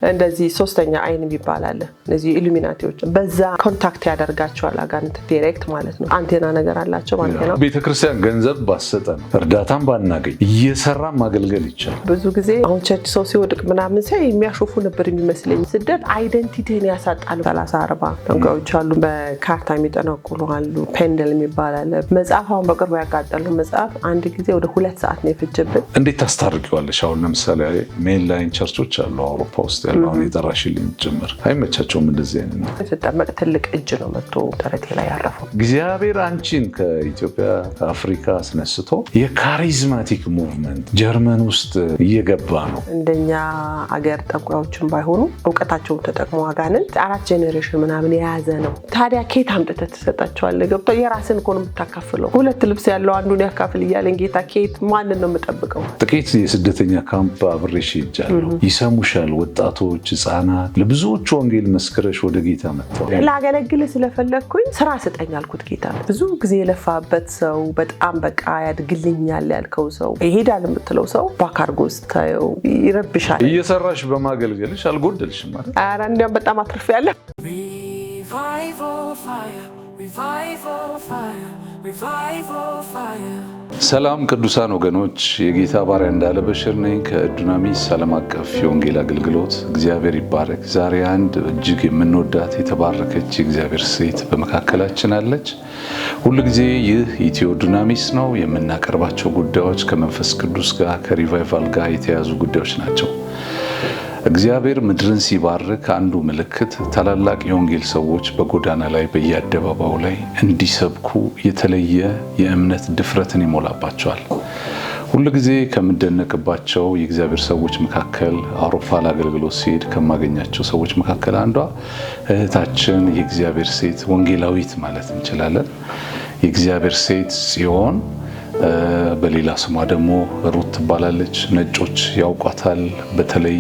እንደዚህ ሶስተኛ አይን ይባላል እነዚህ ኢሉሚናቲዎች በዛ ኮንታክት ያደርጋቸዋል አጋንንት ዳይሬክት ማለት ነው አንቴና ነገር አላቸው ማለት ነው ቤተክርስቲያን ገንዘብ ባሰጠን እርዳታም ባናገኝ እየሰራ ማገልገል ይችላል ብዙ ጊዜ አሁን ቸርች ሰው ሲወድቅ ምናምን ሳይ የሚያሾፉ ነበር የሚመስለኝ ስደት አይደንቲቲን ያሳጣሉ 30-40 ተንጋዎች አሉ በካርታ የሚጠነቁሉ አሉ ፔንደል የሚባላል መጽሐፋውን በቅርቡ ያቃጠለው መጽሐፍ አንድ ጊዜ ወደ 2 ሰዓት ነው የፈጀበት እንዴት ታስታርቂዋለሽ አሁን ለምሳሌ ሜን ላይን ቸርቾች አሉ አውሮፓ ውስጥ ያለው የጠራሽልኝ ጭምር አይመቻቸውም እንደዚህ አይነት ተጠመቅ ትልቅ እጅ ነው መጥቶ ተረቴ ላይ ያረፈው እግዚአብሔር አንቺን ከኢትዮጵያ ከአፍሪካ አስነስቶ የካሪዝማቲክ ሙቭመንት ጀርመን ውስጥ እየገባ ነው እንደኛ አገር ጠንቋዮችን ባይሆኑ ዕውቀታቸውን ተጠቅመው አጋንንት 4 ጄኔሬሽን ምናምን የያዘ ነው ታዲያ ኬት አምጥተህ ተሰጣቸዋለህ ገብቶ የራስን ኮን የምታካፍለው ሁለት ልብስ ያለው አንዱን ያካፍል ይያለን ጌታ ኬት ማን ነው የምጠብቀው ጥቂት የስደተኛ ካምፕ አብሬሽ ይጃለሁ ይሰሙሻል ወጣቶች ህፃናት ለብዙዎች ወንጌል መስከረሽ ወደ ጌታ መጥተዋል ላገለግል ስለፈለኩኝ ስራ ስጠኝ አልኩት ጌታ ብዙ ጊዜ የለፋበት ሰው በጣም በቃ ያድግልኛል ያልከው ሰው ይሄዳል የምትለው ሰው ባካርጎስ ታየው ይረብሻል እየሰራሽ በማገልገልሽ አልጎደልሽም ማለት ኧረ እንዲያውም በጣም አትርፌያለሁ ሰላም ቅዱሳን ወገኖች የጌታ ባሪያ እንዳለ በሽር ነኝ ከዱናሚስ ዓለም አቀፍ የወንጌል አገልግሎት እግዚአብሔር ይባረክ ዛሬ አንድ እጅግ የምንወዳት የተባረከች የእግዚአብሔር ሴት በመካከላችን አለች ሁሉ ጊዜ ይህ ኢትዮ ዱናሚስ ነው የምናቀርባቸው ጉዳዮች ከመንፈስ ቅዱስ ጋር ከሪቫይቫል ጋር የተያዙ ጉዳዮች ናቸው እግዚአብሔር ምድርን ሲባርክ አንዱ ምልክት ታላላቅ የወንጌል ሰዎች በጎዳና ላይ በየአደባባዩ ላይ እንዲሰብኩ የተለየ የእምነት ድፍረትን ይሞላባቸዋል ሁሉ ጊዜ ከምደነቅባቸው የእግዚአብሔር ሰዎች መካከል አውሮፓ ለአገልግሎት ሲሄድ ከማገኛቸው ሰዎች መካከል አንዷ እህታችን የእግዚአብሔር ሴት ወንጌላዊት ማለት እንችላለን የእግዚአብሔር ሴት ጽዮን በሌላ ስሟ ደግሞ ሩት ትባላለች ነጮች ያውቋታል በተለይ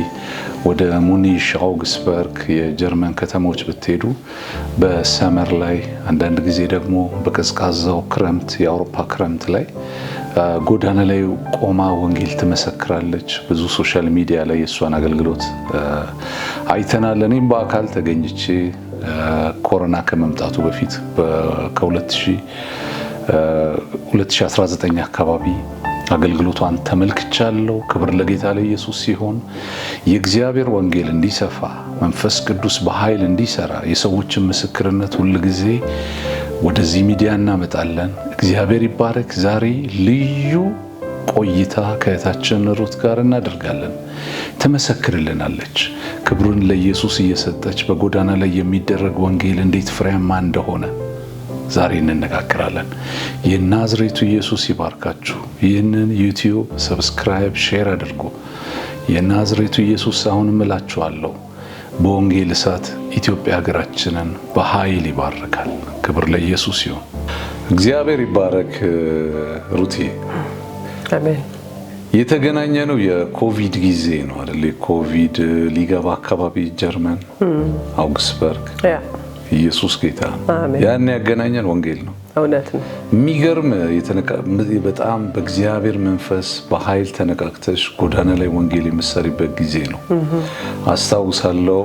ወደ ሙኒሽ አውግስበርግ የጀርመን ከተሞች ብትሄዱ በሰመር ላይ አንዳንድ ጊዜ ደግሞ በቀዝቃዛው ክረምት የአውሮፓ ክረምት ላይ ጎዳና ላይ ቆማ ወንጌል ትመሰክራለች ብዙ ሶሻል ሚዲያ ላይ የሷን አገልግሎት አይተናል እኔም በአካል ተገኝቼ ኮሮና ከመምጣቱ በፊት ከ2019 አካባቢ አገልግሎቷን ተመልክቻለሁ ክብር ለጌታ ለኢየሱስ ሲሆን የእግዚአብሔር ወንጌል እንዲሰፋ መንፈስ ቅዱስ በኃይል እንዲሰራ የሰዎችን ምስክርነት ሁሉ ጊዜ ወደዚህ ሚዲያ እናመጣለን እግዚአብሔር ይባረክ ዛሬ ልዩ ቆይታ ከእህታችን ሩት ጋር እናደርጋለን ተመሰክርልናለች ክብሩን ለኢየሱስ እየሰጠች በጎዳና ላይ የሚደረግ ወንጌል እንዴት ፍሬያማ እንደሆነ ዛሬ እንነጋገራለን የናዝሬቱ ኢየሱስ ይባርካችሁ ይህንን ዩቲዩብ ሰብስክራይብ ሼር አድርጉ የናዝሬቱ ኢየሱስ አሁንም እላችኋለሁ በወንጌል እሳት ኢትዮጵያ ሀገራችንን በኃይል ይባርካል ክብር ለኢየሱስ ይሁን እግዚአብሔር ይባረክ ሩቲ አሜን የተገናኘነው የኮቪድ ጊዜ ነው አይደል ኮቪድ ሊገባ አካባቢ ጀርመን አውግስበርግ ኢየሱስ ጌታ ያን ያገናኘን ወንጌል ነው እውነት ነው የሚገርም በጣም በእግዚአብሔር መንፈስ በኃይል ተነቃቅተሽ ጎዳና ላይ ወንጌል የምትሰሪበት ጊዜ ነው አስታውሳለሁ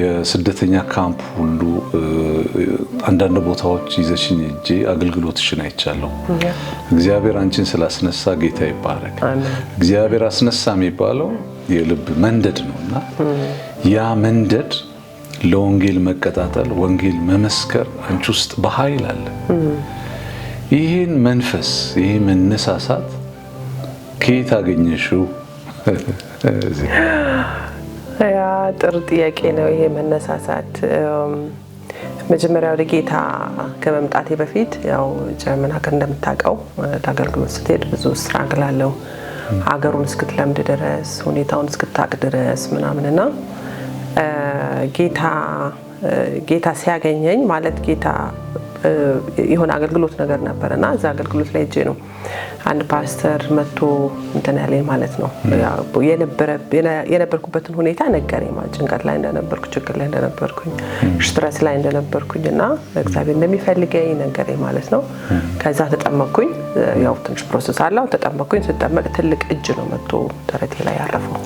የስደተኛ ካምፕ ሁሉ አንዳንድ ቦታዎች ይዘሽኝ እጄ አገልግሎትሽን አይቻለሁ እግዚአብሔር አንቺን ስላስነሳ ጌታ ይባረክ እግዚአብሔር አስነሳ የሚባለው የልብ መንደድ ነውና ያ መንደድ ለወንጌል መቀጣጠል ወንጌል መመስከር አንቺ ውስጥ በኃይል አለ ይሄን መንፈስ ይሄ መነሳሳት ከየት አገኘሽው ያ ጥሩ ጥያቄ ነው ይሄ መነሳሳት መጀመሪያ ወደ ጌታ ከመምጣቴ በፊት ያው ጀርመን ሀገር እንደምታውቀው አገልግሎት ስትሄድ ብዙ ስትራግል አለው ሀገሩን እስክትለምድ ድረስ ሁኔታውን እስክታቅ ድረስ ምናምንና ጌታ ሲያገኘኝ ማለት ጌታ የሆነ አገልግሎት ነገር ነበርና እዛ አገልግሎት ላይ እጄ ነው አንድ ፓስተር መጥቶ እንትን ያለኝ ማለት ነው የነበርኩበትን ሁኔታ ነገረኝ ማለት ጭንቀት ላይ እንደነበርኩ ችግር ላይ እንደነበርኩኝ ስትረስ ላይ እንደነበርኩኝና እግዚአብሔር እንደሚፈልገኝ ነገረኝ ማለት ነው ከዛ ተጠመቅኩኝ ያው ትንሽ ፕሮሰስ አለው ተጠመቅኩኝ ስጠመቅ ትልቅ እጅ ነው መጥቶ ተረቴ ላይ ያረፈው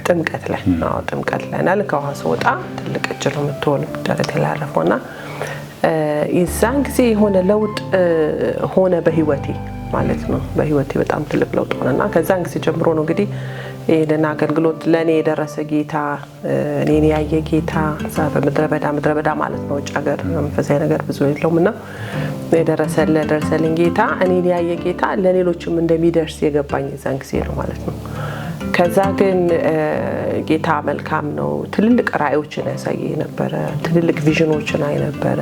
ጥምቀት ላይ አዎ ጥምቀት ላይ እና ልክ ውሃ ስወጣ ትልቅ እጅ ነው የምትሆን ደረቴ ላይ አረፈውና የዛን ጊዜ የሆነ ለውጥ ሆነ በህይወቴ ማለት ነው። በህይወቴ በጣም ትልቅ ለውጥ ሆነና ከዛን ጊዜ ጀምሮ ነው እንግዲህ ይሄን አገልግሎት ለኔ የደረሰ ጌታ እኔን ያየ ጌታ ዛ በምድረ በዳ ማለት ነው። ውጭ ሀገር መንፈሳዊ ነገር ብዙ የለውምና የደረሰልኝ ጌታ እኔን ያየ ጌታ ለሌሎችም እንደሚደርስ የገባኝ የዛን ጊዜ ነው ማለት ነው። ከዛ ግን ጌታ መልካም ነው። ትልልቅ ራእዮችን ያሳየኝ ነበር። ትልልቅ ቪዥኖችን አይ ነበር።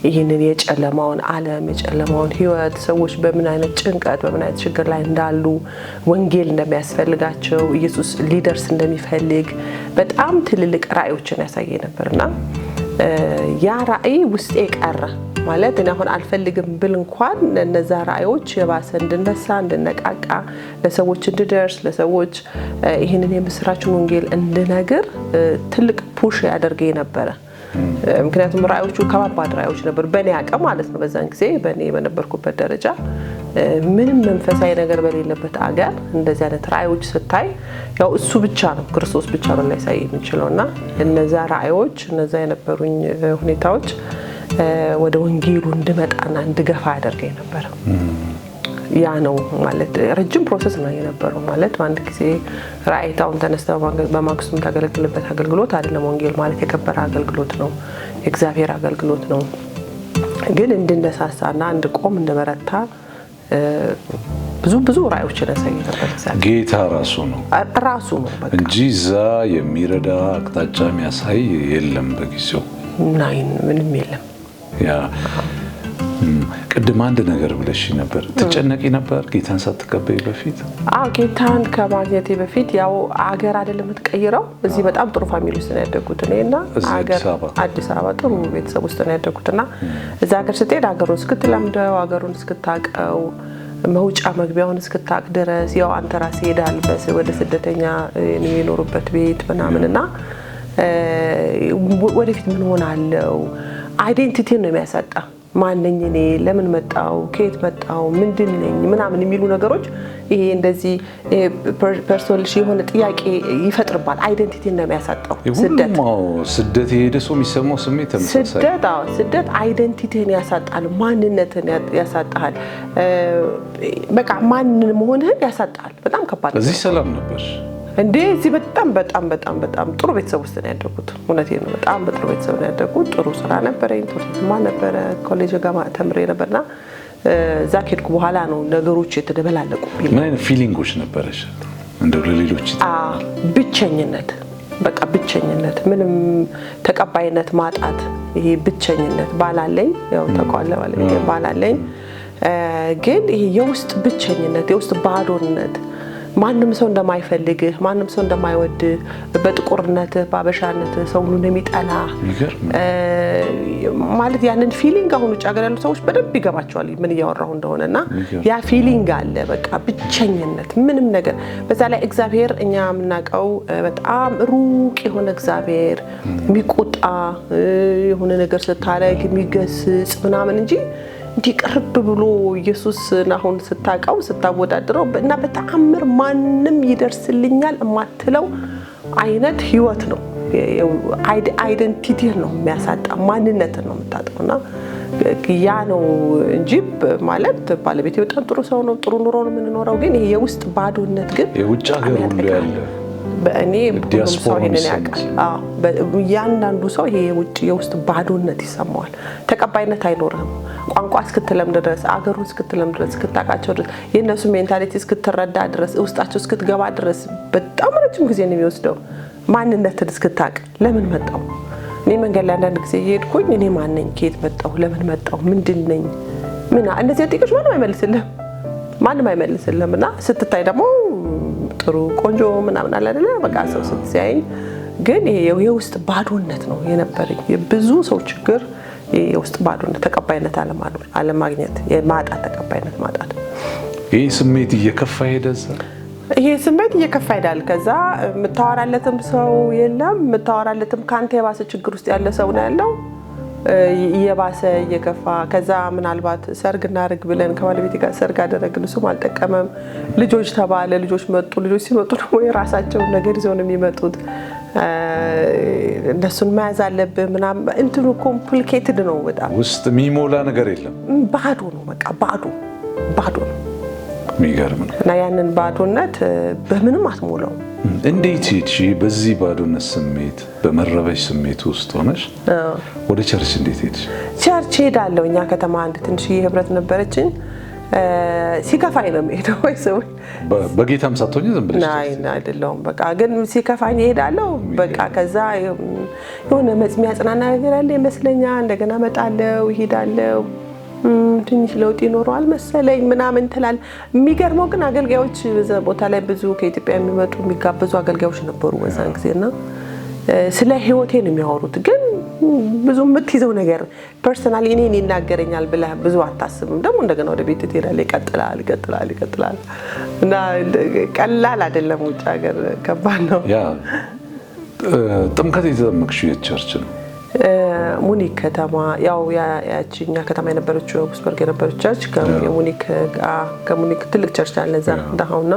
ይሄንን የጨለማውን ዓለም የጨለማውን ህይወት ሰዎች በምን አይነት ጭንቀት በምን አይነት ችግር ላይ እንዳሉ ወንጌል እንደሚያስፈልጋቸው ኢየሱስ ሊደርስ እንደሚፈልግ በጣም ትልልቅ ራእዮችን ያሳየኝ ነበርና ያ ራእይ ውስጤ ቀረ ማለት እኔ አሁን አልፈልግም ብል እንኳን እነዛ ራእዮች የባሰ እንድነሳ እንድነቃቃ ለሰዎች እንድደርስ ለሰዎች ይሄንን የምስራችን ወንጌል እንድነግር ትልቅ ፑሽ ያደርገኝ ነበር። ምክንያቱም ራእዮቹ ከባድ ራእዮች ነበር በእኔ አቅም ማለት ነው። በዛን ጊዜ በእኔ በነበርኩበት ደረጃ ምንም መንፈሳዊ ነገር በሌለበት አገር እንደዚህ አይነት ራእዮች ስታይ ያው እሱ ብቻ ነው ክርስቶስ ብቻ ነው ሊያሳይ የሚችለውና እነዛ ራእዮች እነዛ የነበሩኝ ሁኔታዎች ወደ ወንጌሉ እንድመጣና እንድገፋ ያደርገኝ ነበር። ያ ነው ማለት ረጅም ፕሮሰስ ነው የነበረው ማለት አንድ ጊዜ ራእይታውን ተነስተው በማክሱም ታገለግልበት አገልግሎት አይደለም። ወንጌል ማለት የከበረ አገልግሎት ነው፣ የእግዚአብሔር አገልግሎት ነው። ግን እንድነሳሳና እንድቆም እንድበረታ ብዙ ራእዮችን ያሳይ ነበር። ጌታ ራሱ ነው በቃ እንጂ እዛ የሚረዳ አቅጣጫ የሚያሳይ የለም በጊዜው ምንም የለም። ያ ቅድም አንድ ነገር ብለሽ ነበር። ትጨነቂ ነበር ጌታን ሳትቀበይ በፊት? ጌታን ከማግኘቴ በፊት ያው አገር አይደለም ተቀይረው እዚህ በጣም ጥሩ ፋሚሊ ውስጥ ነው ያደጉት እኔና አዲስ አበባ ጥሩ ቤተሰብ ውስጥ ነው ያደጉትና እዛ ሀገር ስትሄድ ሀገሩን እስክትለምደው ሀገሩን እስክታቀው መውጫ መግቢያውን እስክታቅ ድረስ ያው አንተ ራስህ ሄዳል ወደ ስደተኛ የሚኖርበት ቤት ምናምንና ወደፊት ምን ሆናለው አይዴንቲቲ ነው የሚያሳጣ ማንነኝ እኔ ለምን መጣው ከየት መጣው ምንድነኝ ምናምን የሚሉ ነገሮች ይሄ እንደዚህ ፐርሶናል የሆነ ጥያቄ ይፈጥርባል። አይዴንቲቲ ነው የሚያሳጣው ስደት የሄደ ሰው የሚሰማው ስሜት ተመሳሳይ ስደት አይዴንቲቲን ያሳጣል፣ ማንነትን ያሳጣል። በቃ ማንን መሆንህን ያሳጣል። በጣም ከባድ ነው። እዚህ ሰላም ነበር እንዴ? እዚህ በጣም ጥሩ ቤተሰብ ውስጥ ነው ያደጉት። እውነቴን ነው። በጣም ጥሩ ቤተሰብ ነው ያደጉት። ጥሩ ስራ ነበረኝ፣ ትምህርትማ ነበረ፣ ኮሌጅ ጋር ተምሬ ነበርና እዛ ከሄድኩ በኋላ ነው ነገሮች የተደበላለቁብኝ። ምን አይነት ፊሊንጎች ነበረሽ? እንደው ለሌሎች ብቸኝነት፣ በቃ ብቸኝነት፣ ምንም ተቀባይነት ማጣት፣ ይሄ ብቸኝነት ባላለኝ ያው ተቋለ ባላለኝ ግን ይሄ የውስጥ ብቸኝነት፣ የውስጥ ባዶነት ማንም ሰው እንደማይፈልግህ ማንም ሰው እንደማይወድህ በጥቁርነት ባበሻነት ሰው ሁሉ እንደሚጠላ ማለት ያንን ፊሊንግ አሁን ውጭ ሀገር ያሉ ሰዎች በደንብ ይገባቸዋል ምን እያወራሁ እንደሆነና ያ ፊሊንግ አለ። በቃ ብቸኝነት ምንም ነገር በዛ ላይ እግዚአብሔር እኛ የምናውቀው በጣም ሩቅ የሆነ እግዚአብሔር የሚቆጣ የሆነ ነገር ስታረግ የሚገስጽ ምናምን እንጂ እንዲቀርብ ብሎ ኢየሱስን አሁን ስታቀው ስታወዳድረው እና በተአምር ማንንም ይደርስልኛል የማትለው አይነት ህይወት ነው። አይደንቲቲ ነው የሚያሳጣ፣ ማንነትን ነው የምታጣውና ያ ነው እንጂ ማለት ባለቤቴ በጣም ጥሩ ሰው ነው፣ ጥሩ ኑሮ ነው የምንኖረው። ግን ይሄ የውስጥ ባዶነት ግን የውጭ ሀገር ሁሉ ያለ በእኔ ሁሉም ሰው ይሄንን ያውቃል። ያንዳንዱ ሰው ይሄ የውስጥ ባዶነት ይሰማዋል። ተቀባይነት አይኖርም። ቋንቋ እስክትለምድ ድረስ አገሩን እስክትለምድ ድረስ እስክታውቃቸው ድረስ የእነሱ ሜንታሊቲ እስክትረዳ ድረስ ውስጣቸው እስክትገባ ድረስ በጣም ረጅም ጊዜ ነው የሚወስደው። ማንነትን እስክታውቅ ለምን መጣው እኔ መንገድ ላይ አንዳንድ ጊዜ ሄድኩኝ እኔ ማን ነኝ ከየት መጣው ለምን መጣው ምንድን ነኝ እንደዚህ ጥቂት ማንም አይመልስልህምና ስትታይ ደግሞ ጥሩ ቆንጆ ምናምን አለ አይደለ? በቃ ሰው ስትያይ ግን የውስጥ ባዶነት ነው የነበረኝ። የብዙ ሰው ችግር የውስጥ ባዶነት፣ ተቀባይነት አለማግኘት፣ የማጣት ተቀባይነት ማጣት። ይሄ ስሜት እየከፋ ይሄዳል። ከዛ የምታወራለትም ሰው የለም። የምታወራለትም ካንተ የባሰ ችግር ውስጥ ያለ ሰው ነው ያለው። እየባሰ እየከፋ ከዛ ምናልባት ሰርግ እናድርግ ብለን ከባለቤቴ ጋር ሰርግ አደረግን። እሱም አልጠቀመም። ልጆች ተባለ፣ ልጆች መጡ። ልጆች ሲመጡ ደግሞ የራሳቸውን ነገር ይዘው ነው የሚመጡት። እነሱን መያዝ አለብህ ምናምን። እንትኑ ኮምፕሊኬትድ ነው በጣም። ውስጥ የሚሞላ ነገር የለም። ባዶ ነው በቃ ባዶ ነው። የሚገርም ነው። እና ያንን ባዶነት በምንም አትሞላው። እንዴት ሄድሽ? በዚህ ባዶነት ስሜት በመረበሽ ስሜት ውስጥ ሆነሽ ወደ ቸርች እንዴት ሄድሽ? ቸርች ሄዳለሁ። እኛ ከተማ አንድ ትንሽዬ ህብረት ነበረችን። ሲከፋኝ ነው የምሄደው። ወይ ሰው በጌታም ሳትሆኚ ዝም ብለሽ? አይደለሁም በቃ ግን ሲከፋኝ እሄዳለሁ። በቃ ከዛ የሆነ የሚያጽናና ነገር አለ ይመስለኛል። እንደገና እመጣለሁ፣ እሄዳለሁ። ትንሽ ለውጥ ይኖረዋል መሰለኝ ምናምን ትላለህ። የሚገርመው ግን አገልጋዮች በዛ ቦታ ላይ ብዙ ከኢትዮጵያ የሚመጡ የሚጋበዙ አገልጋዮች ነበሩ በዛን ጊዜና ስለ ህይወቴ ነው የሚያወሩት። ግን ብዙ የምትይዘው ነገር ፐርሰናሊ እኔን ይናገረኛል ብለህ ብዙ አታስብም። ደግሞ እንደገና ወደ ቤት ትሄዳለህ። ይቀጥላል እና ቀላል አይደለም። ውጭ ሀገር ከባድ ነው። ያ ጥምቀት የተጠመቅሽው የት ቸርች ነው? ሙኒክ ከተማ ያው ያቺኛ ከተማ የነበረችው ኦክስበርግ የነበረች ቸርች ከሙኒክ ትልቅ ቸርች አለ እዛ ዳውና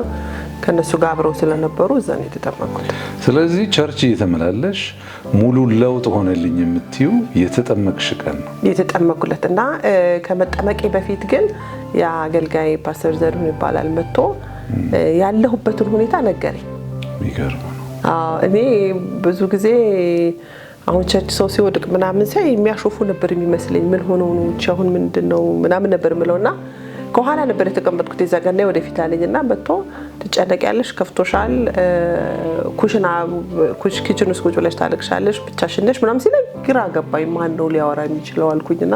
ከነሱ ጋር አብረው ስለነበሩ እዛ ነው የተጠመቅኩት። ስለዚህ ቸርች እየተመላለሽ ሙሉ ለውጥ ሆነልኝ የምትይው የተጠመቅሽ ቀን ነው? የተጠመቅኩለት እና ከመጠመቄ በፊት ግን የአገልጋይ ፓስተር ዘሩን ይባላል መጥቶ ያለሁበትን ሁኔታ ነገረኝ። የሚገርም ነው። እኔ ብዙ ጊዜ አሁን ቸርች ሰው ሲወድቅ ምናምን ሳይ የሚያሾፉ ነበር የሚመስለኝ። ምን ሆኖ ነው አሁን ምንድነው ምናምን ነበር ምለውና ከኋላ ነበር የተቀመጥኩት። የዛጋና ወደፊት አለኝና መጥቶ ትጨነቂያለሽ፣ ከፍቶሻል፣ ኪችን ውስጥ ቁጭ ብለሽ ታለቅሻለሽ፣ ብቻሽን ነሽ ምናምን ሲለኝ ግራ ገባኝ። ማን ነው ሊያወራ የሚችለው አልኩኝና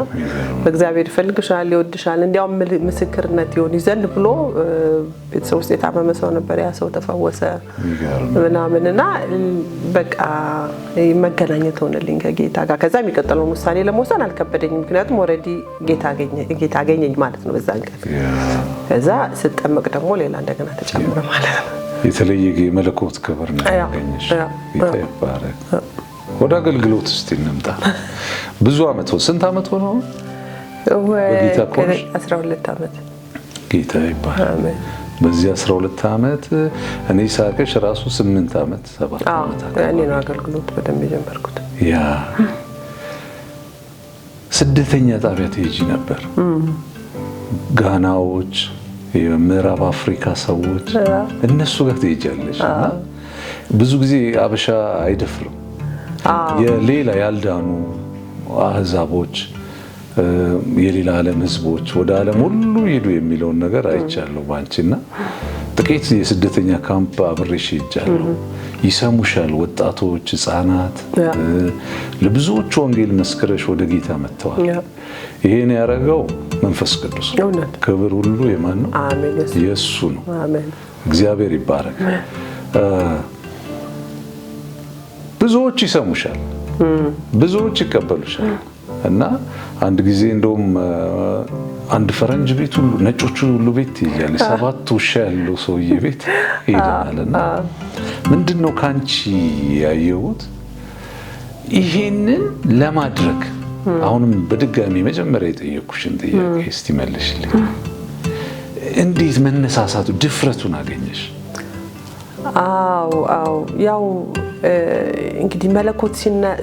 በእግዚአብሔር ይፈልግሻል፣ ይወድሻል፣ እንዲያውም ምስክርነት ይሆን ይዘን ብሎ ቤተሰብ ውስጥ የታመመ ሰው ነበር። ያ ሰው ተፈወሰ ምናምንና በቃ መገናኘት ሆነልኝ ከጌታ ጋር። ከዛ የሚቀጥለውን ውሳኔ ለመወሰን አልከበደኝም። ምክንያቱም ኦልሬዲ ጌታ አገኘኝ ማለት ነው በዛን ቀን። ከዛ ስጠመቅ ደግሞ ሌላ እንደገና ተጨምረ ማለት ነው። የተለየ መለኮት ክብር ነው ያገኘሽ። ጌታ ይባረክ። ወደ አገልግሎት እስቲ እንምጣ። ብዙ አመት ስንት አመት ሆነው? በጌታ ኮርስ 12 አመት። ጌታ ይባረክ። በዚህ 12 አመት እኔ ሳቀሽ ራሱ 8 አመት 7 አመት እኔ ነው አገልግሎት በደንብ የጀመርኩት። ያ ስደተኛ ጣቢያ ትሄጂ ነበር። ጋናዎች፣ የምዕራብ አፍሪካ ሰዎች እነሱ ጋር ትሄጃለሽ እና ብዙ ጊዜ አበሻ አይደፍርም። የሌላ ያልዳኑ አህዛቦች፣ የሌላ ዓለም ህዝቦች ወደ ዓለም ሁሉ ሄዱ የሚለውን ነገር አይቻለሁ ባንቺና ጥቂት የስደተኛ ካምፕ አብሬሽ ሄጃለሁ። ይሰሙሻል ወጣቶች፣ ህፃናት። ለብዙዎች ወንጌል መስክረሽ ወደ ጌታ መጥተዋል። ይሄን ያደረገው መንፈስ ቅዱስ ነው። ክብር ሁሉ የማን ነው? አሜን፣ የእሱ ነው። አሜን። እግዚአብሔር ይባረክ። ብዙዎች ይሰሙሻል፣ ብዙዎች ይቀበሉሻል እና አንድ ጊዜ እንደውም አንድ ፈረንጅ ቤት ሁሉ ነጮቹ ሁሉ ቤት ትይያለሽ። 7 ውሻ ያለው ሰውዬ ቤት ሄደናልና ምንድነው ካንቺ ያየሁት ይሄንን ለማድረግ አሁንም በድጋሚ መጀመሪያ የጠየኩሽን ጥያቄ እስቲ መልሽልኝ። እንዴት መነሳሳቱ ድፍረቱን አገኘሽ? አዎ ያው እንግዲህ መለኮት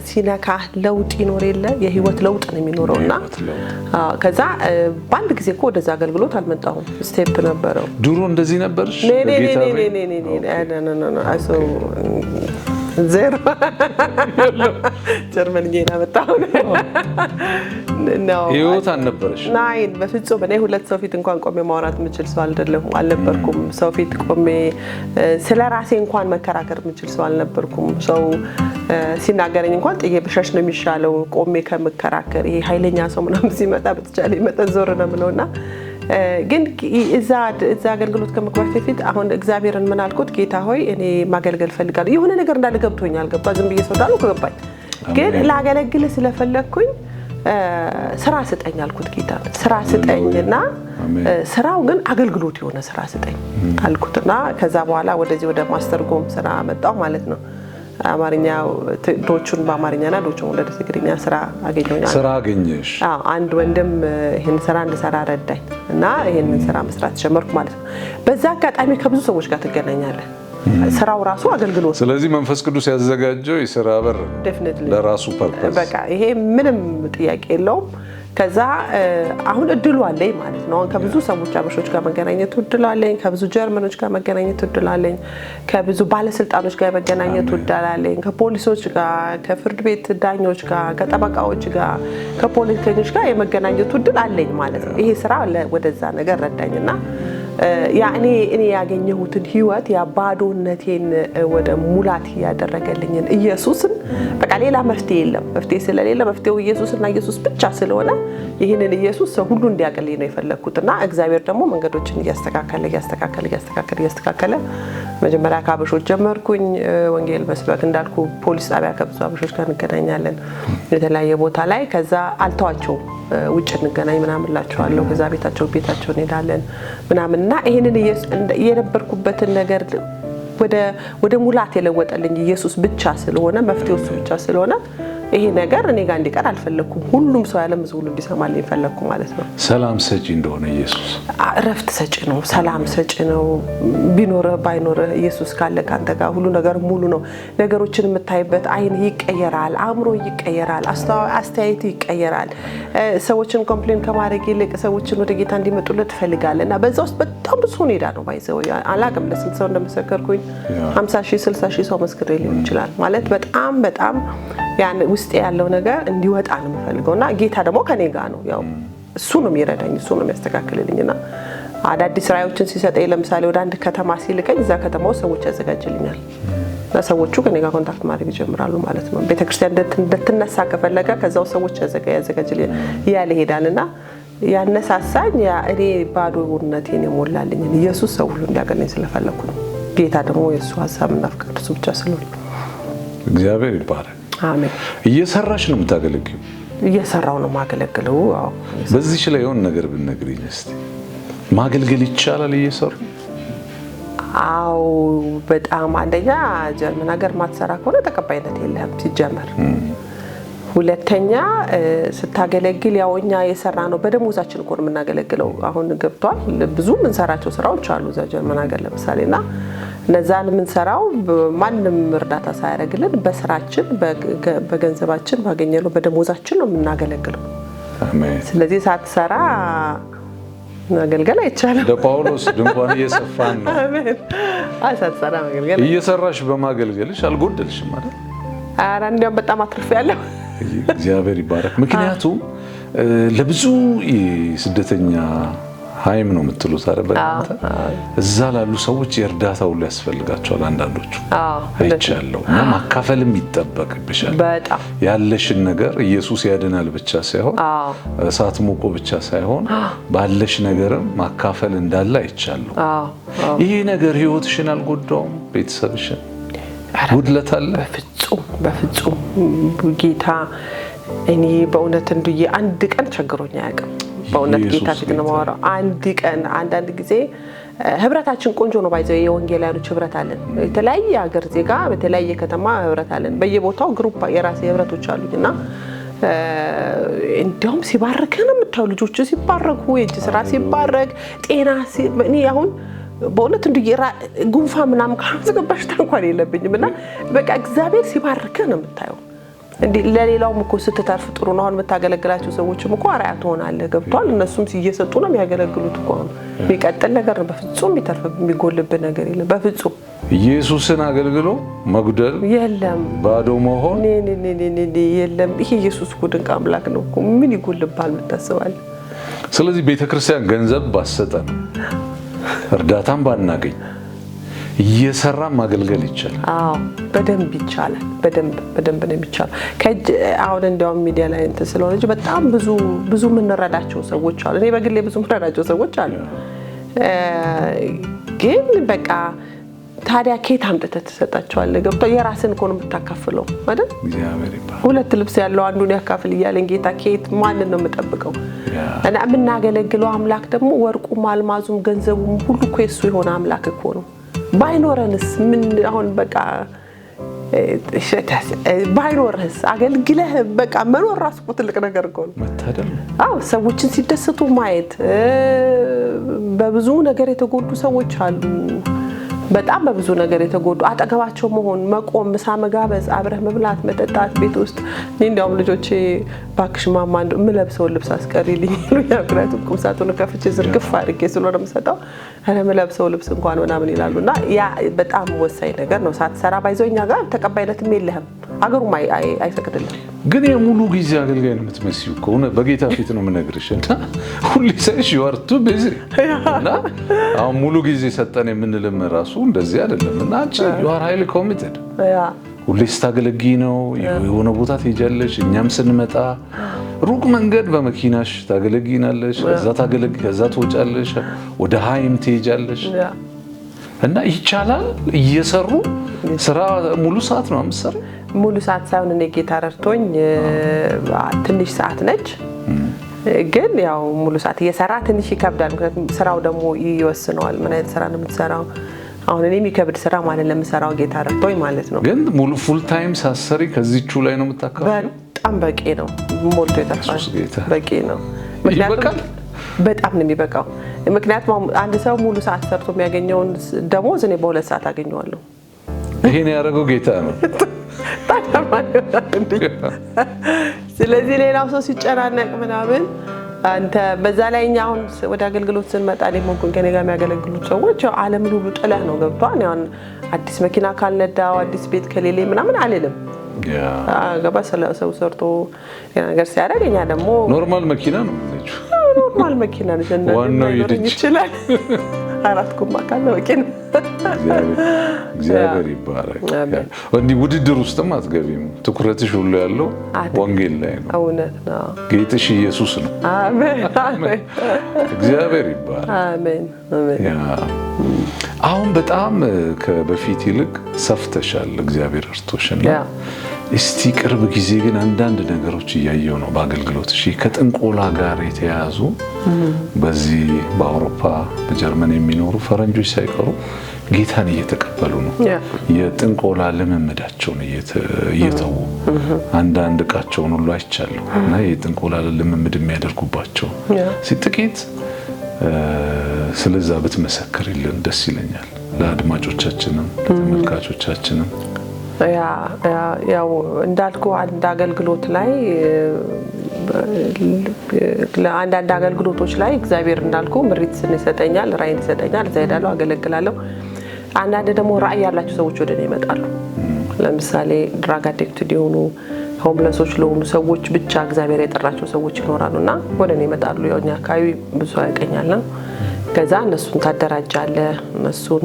ሲነካ ለውጥ ይኖር የለ የህይወት ለውጥ ነው የሚኖረውና ከዛ በአንድ ጊዜ እኮ ወደዛ አገልግሎት አልመጣሁም። ስቴፕ ነበረው። ድሮ እንደዚህ ነበርሽ? ዜሮ ጀርመን ጌና መጣሁ ነው ህይወት አልነበረሽ? ናይን በፍጹም። እኔ ሁለት ሰው ፊት እንኳን ቆሜ ማውራት የምችል ሰው አልነበርኩም። ሰው ፊት ቆሜ ስለ ራሴ እንኳን መከራከር የምችል ሰው አልነበርኩም። ሰው ሲናገረኝ እንኳን ጥዬ ብሸሽ ነው የሚሻለው ቆሜ ከመከራከር። ይሄ ኃይለኛ ሰው ምናምን ሲመጣ በተቻለ መጠን ዞር ነው የምለውና ግን እዛ አገልግሎት ከመግባት በፊት አሁን እግዚአብሔርን ምን አልኩት? ጌታ ሆይ እኔ ማገልገል ፈልጋለሁ። የሆነ ነገር እንዳለ ገብቶኛል። ገባ ዝም ብዬ ሰው ዳሉ ገባኝ። ግን ላገለግል ስለፈለኩኝ ስራ ስጠኝ አልኩት። ጌታ ስራ ስጠኝና ስራው ግን አገልግሎት የሆነ ስራ ስጠኝ አልኩትና ከዛ በኋላ ወደዚህ ወደ ማስተርጎም ስራ መጣው ማለት ነው። አማርኛ ዶቹን በአማርኛና ዶቹን ወደ ትግርኛ ስራ አገኘሁኝ። ስራ አገኘሽ? አዎ አንድ ወንድም ይሄን ስራ እንድሰራ ረዳኝ እና ይሄንን ስራ መስራት ጀመርኩ ማለት ነው። በዛ አጋጣሚ ከብዙ ሰዎች ጋር ትገናኛለህ። ስራው ራሱ አገልግሎት። ስለዚህ መንፈስ ቅዱስ ያዘጋጀው የሥራ በር ለራሱ ፐርፐስ በቃ ይሄ ምንም ጥያቄ የለውም። ከዛ አሁን እድሉ አለኝ ማለት ነው። ከብዙ ሰዎች አበሾች ጋር መገናኘት እድሉ አለኝ። ከብዙ ጀርመኖች ጋር መገናኘት እድሉ አለኝ። ከብዙ ባለስልጣኖች ጋር መገናኘት እድሉ አለኝ። ከፖሊሶች ጋር፣ ከፍርድ ቤት ዳኞች ጋር፣ ከጠበቃዎች ጋር፣ ከፖለቲከኞች ጋር የመገናኘት እድል አለኝ ማለት ነው። ይሄ ስራ ወደዛ ነገር ረዳኝና ያ እኔ ያገኘሁትን ህይወት ያ ባዶነቴን ወደ ሙላት ያደረገልኝን ኢየሱስን በቃ ሌላ መፍትሄ የለም። መፍትሄ ስለሌለ መፍትሄው ኢየሱስና ኢየሱስ ብቻ ስለሆነ ይህንን ኢየሱስ ሰው ሁሉ እንዲያቀልኝ ነው የፈለኩትና እግዚአብሔር ደግሞ መንገዶችን እያስተካከለ መጀመሪያ ከአበሾች ጀመርኩኝ ወንጌል መስበክ። እንዳልኩ ፖሊስ ጣቢያ ከብዙ አበሾች ጋር እንገናኛለን የተለያየ ቦታ ላይ። ከዛ አልተዋቸውም ውጭ እንገናኝ ምናምን እላቸዋለሁ። ከዛ ቤታቸው እንሄዳለን ምናምንና ይሄንን የነበርኩበትን ነገር ወደ ሙላት የለወጠልኝ ኢየሱስ ብቻ ስለሆነ መፍትሄው እሱ ብቻ ስለሆነ ይሄ ነገር እኔ ጋር እንዲቀር አልፈለኩም። ሁሉም ሰው ያለም ሁሉ እንዲሰማልኝ ፈለኩ ማለት ነው። ሰላም ሰጪ እንደሆነ ኢየሱስ እረፍት ሰጪ ነው፣ ሰላም ሰጪ ነው። ቢኖር ባይኖር ኢየሱስ ካለ ካንተ ጋር ሁሉ ነገር ሙሉ ነው። ነገሮችን የምታይበት አይን ይቀየራል፣ አእምሮ ይቀየራል፣ አስተያየት ይቀየራል። ሰዎችን ኮምፕሌን ከማድረግ ይልቅ ሰዎችን ወደ ጌታ እንዲመጡለት ትፈልጋለና በዛ ውስጥ በጣም ብዙ ሁኔታ ነው ባይዘው አላቅም ለስንት ሰው እንደመሰከርኩኝ 50,000 60,000 ሰው መስክሬ ሊሆን ይችላል ማለት በጣም ያን ውስጥ ያለው ነገር እንዲወጣ ነው የምፈልገውና ጌታ ደግሞ ከኔ ጋር ነው። ያው እሱ ነው የሚረዳኝ፣ እሱ ነው የሚያስተካክልልኝና አዳዲስ ራእዮችን ሲሰጠኝ ለምሳሌ ወደ አንድ ከተማ ሲልከኝ እዛ ከተማው ሰዎች ያዘጋጅልኛል። ለሰዎቹ ከኔ ጋር ኮንታክት ማድረግ ይጀምራሉ ማለት ነው። ቤተክርስቲያን እንድትነሳ ከፈለገ ከዛው ሰዎች ያዘጋጅልኛል ያለ ሄዳልና ያነሳሳኝ ያ እኔ ባዶነቴን የሞላልኝ ኢየሱስ ሰው ሁሉ እንዲያገኘኝ ስለፈለኩ ነው። ጌታ ደግሞ የሱ ሐሳብና ፍቃድ እሱ ብቻ ስለሆነ እግዚአብሔር ይባረክ። አሜን። እየሰራሽ ነው የምታገለግለው? እየሰራው ነው ማገለግለው። አዎ። በዚህ ላይ የሆነ ነገር ብትነግሪኝ እስቲ። ማገልገል ይቻላል እየሰሩ? አዎ በጣም አንደኛ ጀርመን ሀገር ማትሰራ ከሆነ ተቀባይነት የለህም ሲጀመር። ሁለተኛ ስታገለግል ያው እኛ የሰራ ነው በደሞዛችን እኮ ነው የምናገለግለው። አሁን ገብቷል ብዙ የምንሰራቸው ስራዎች አሉ እዛ ጀርመን ሀገር ለምሳሌና እነዛን የምንሰራው ማንም እርዳታ ሳያደርግልን በስራችን በገንዘባችን ባገኘነው በደሞዛችን ነው የምናገለግለው። አሜን። ስለዚህ ሳትሰራ ማገልገል አይቻልም። ለጳውሎስ ድንኳን እየሰፋን ነው። አሜን። ሳትሰራ ማገልገል እየሰራሽ በማገልገልሽ አልጎደልሽም ማለት? ኧረ እንዲያውም በጣም አትርፌያለሁ። እግዚአብሔር ይባረክ። ምክንያቱም ለብዙ ስደተኛ ሃይም ነው የምትሉት አይደል? እዛ ላሉ ሰዎች የእርዳታ ሁሉ ያስፈልጋቸዋል። አንዳንዶቹ አይቻለሁ እና ማካፈልም ይጠበቅብሻል። በጣም ያለሽን ነገር ኢየሱስ ያድናል ብቻ ሳይሆን እሳት ሞቆ ብቻ ሳይሆን ባለሽ ነገርም ማካፈል እንዳለ አይቻለሁ። ይሄ ነገር ህይወትሽን አልጎዳውም? ቤተሰብሽን ጉድለት አለ? በፍጹም ጌታ እኔ በእውነት እንዱዬ አንድ ቀን ቸግሮኝ አያውቅም። በእውነት ጌታ ፊት ነው የማወራው። አንድ ቀን አንዳንድ ጊዜ ህብረታችን ቆንጆ ነው ባይዘው የወንጌላውያኖች ህብረት አለን። የተለያየ ሀገር ዜጋ በተለያየ ከተማ ህብረት አለን። በየቦታው ግሩፕ የራሴ ህብረቶች አሉኝና እንደውም ሲባረክ ነው የምታዩ ልጆች ሲባረኩ የእጅ ስራ ሲባረክ ጤና እኔ አሁን በእውነት እንዱዬ ጉንፋ ምናምን ካስገባሽ እንኳን የለብኝምና በቃ እግዚአብሔር ሲባረክ ነው የምታየው። እንዴ ለሌላውም እኮ ስትተርፍ ጥሩ ነው። አሁን የምታገለግላቸው ሰዎችም እኮ አርአያ ትሆናለህ። ገብቷል? እነሱም እየሰጡ ነው የሚያገለግሉት እኮ የሚቀጥል ነገር ነው። በፍጹም የሚተርፍ የሚጎልብህ ነገር የለም። በፍጹም ኢየሱስን አገልግሎ መጉደል የለም፣ ባዶ መሆን የለም። ይሄ ኢየሱስ እኮ ድንቅ አምላክ ነው እኮ ምን ይጎልብሃል የምታስባለህ? ስለዚህ ቤተክርስቲያን ገንዘብ ባሰጠን እርዳታም ባናገኝ እየሰራ ማገልገል ይቻላል። አዎ በደንብ ይቻላል። በደንብ ነው የሚቻለው። አሁን እንዲያውም ሚዲያ ላይ እንትን ስለሆነ እንጂ በጣም ብዙ የምንረዳቸው ሰዎች አሉ። እኔ በግሌ ብዙ የምንረዳቸው ሰዎች አሉ። ግን በቃ ታዲያ ከየት አምጥተህ ትሰጣቸዋለህ? ገብቶ የራስን እኮ ነው የምታካፍለው አይደል? እግዚአብሔር ይባርክ። ሁለት ልብስ ያለው አንዱን ያካፍል እያለን ጌታ ከየት ማንን ነው የምጠብቀው? እና የምናገለግለው አምላክ ደግሞ ወርቁም አልማዙም ገንዘቡም ሁሉ እኮ የሱ የሆነ አምላክ እኮ ነው። ባይኖረንስ ምን አሁን በቃ ባይኖርስ አገልግለህ በቃ መኖር ራሱ ትልቅ ነገር እኮ ነው። መታደል። አዎ ሰዎችን ሲደሰቱ ማየት። በብዙ ነገር የተጎዱ ሰዎች አሉ። በጣም በብዙ ነገር የተጎዱ አጠገባቸው መሆን፣ መቆም፣ ምሳ መጋበዝ፣ አብረህ መብላት፣ መጠጣት ቤት ውስጥ እንዲያውም ልጆቼ ባክሽ ማማ የምለብሰው ልብስ አስቀሪልኝ ይሉኛል። ምክንያቱም ቁም ሳጥኑን ከፍቼ ዝርግፍ አድርጌ ስለሆነ የምሰጠው የምለብሰው ልብስ እንኳን ምናምን ይላሉና ያ በጣም ወሳኝ ነገር ነው። ሳትሰራ ባይዘው እኛ ጋር ተቀባይነትም የለህም፣ አገሩም አይፈቅድልህም። ግን የሙሉ ጊዜ አገልጋይ ነው የምትመስዩ ከሆነ በጌታ ፊት ነው የምነግርሽ። እና ሁሌ ሳይሽ ይወርቱ በዚ እና አሁን ሙሉ ጊዜ ሰጠን የምንልም ራሱ እንደዚህ አይደለም። እና አንቺ you are highly committed። ሁሌ ስታገለግይ ነው የሆነ ቦታ ትሄጃለሽ። እኛም ስንመጣ ሩቅ መንገድ በመኪናሽ ታገለግይናለሽ። ከዛ ትወጫለሽ፣ ወደ ሃይም ትሄጃለሽ። እና ይቻላል እየሰሩ ስራ ሙሉ ሰዓት ነው የምትሰራው? ሙሉ ሰዓት ሳይሆን እኔ ጌታ ረድቶኝ ትንሽ ሰዓት ነች። ግን ያው ሙሉ ሰዓት እየሰራ ትንሽ ይከብዳል። ምክንያቱም ስራው ደግሞ ይወስነዋል ምን አይነት ስራ ነው የምትሰራው። አሁን እኔ የሚከብድ ስራ ማለት ለምሰራው ጌታ ረድቶኝ ማለት ነው። ግን ሙሉ ፉል ታይም ሳሰሪ ከዚህቹ ላይ ነው የምታካፍለው? በጣም በቂ ነው። ሞልቶ ይተፋል። በቂ ነው። ምክንያቱም በጣም ነው የሚበቃው። ምክንያቱም አንድ ሰው ሙሉ ሰዓት ሰርቶ የሚያገኘውን ደሞዝ እኔ በ2 ሰዓት አገኘዋለሁ። ይሄን ያደረገው ጌታ ነው። ስለዚህ ሌላው ሰው ሲጨናነቅ ምናምን አንተ በዛ ላይ እኛ አሁን ወደ አገልግሎት ስንመጣ ደግሞ ከኔ ጋር የሚያገለግሉት ሰዎች ዓለም ሁሉ ጥለህ ነው ገብቷል። ያን አዲስ መኪና ካልነዳው አዲስ ቤት ከሌለ ምናምን አልልም። ገባ ሰው ሰርቶ ነገር ሲያደርግ እኛ ደግሞ ኖርማል መኪና ነው ማለት ኖርማል መኪና ነው ዋናው ይችላል 4 ጎማ ካለ በቂ ነው። እግዚአብሔር ይባረክ። እንዲህ ውድድር ውስጥም አትገቢም። ትኩረትሽ ሁሉ ያለው ወንጌል ላይ ነው። እውነት ነው። ጌታሽ ኢየሱስ ነው። አሜን አሜን። እግዚአብሔር ይባረክ። አሜን አሜን። አሁን በጣም ከበፊት ይልቅ ሰፍተሻል። እግዚአብሔር እርቶሽና እስቲ ቅርብ ጊዜ ግን አንዳንድ ነገሮች እያየው ነው በአገልግሎትሽ ከጥንቆላ ጋር የተያያዙ በዚህ በአውሮፓ በጀርመን የሚኖሩ ፈረንጆች ሳይቀሩ ጌታን እየተቀበሉ ነው። የጥንቆላ ልምምዳቸውን እየተዉ አንዳንድ ዕቃቸውን ሁሉ አይቻለሁ። እና የጥንቆላ ልምምድ የሚያደርጉባቸው ጥቂት ስለዛ ብትመሰክሪልን ደስ ይለኛል። ለአድማጮቻችንም ለተመልካቾቻችንም ያው እንዳልኩ አንድ አገልግሎት ላይ ለአንዳንድ አገልግሎቶች ላይ እግዚአብሔር እንዳልኩ ምሪት ይሰጠኛል፣ ራዕይ ይሰጠኛል፣ እዛ ሄዳለሁ፣ አገለግላለሁ። አንዳንድ ደግሞ ራዕይ ያላቸው ሰዎች ወደ እኔ ይመጣሉ። ለምሳሌ ድራግ አዲክትድ የሆኑ ሆምለሶች ለሆኑ ሰዎች ብቻ እግዚአብሔር የጠራቸው ሰዎች ይኖራሉና ወደ እኔ ይመጣሉ። ያው እኛ አካባቢ ብዙ ያቀኛልና ከዛ እነሱን ታደራጃለህ። እነሱን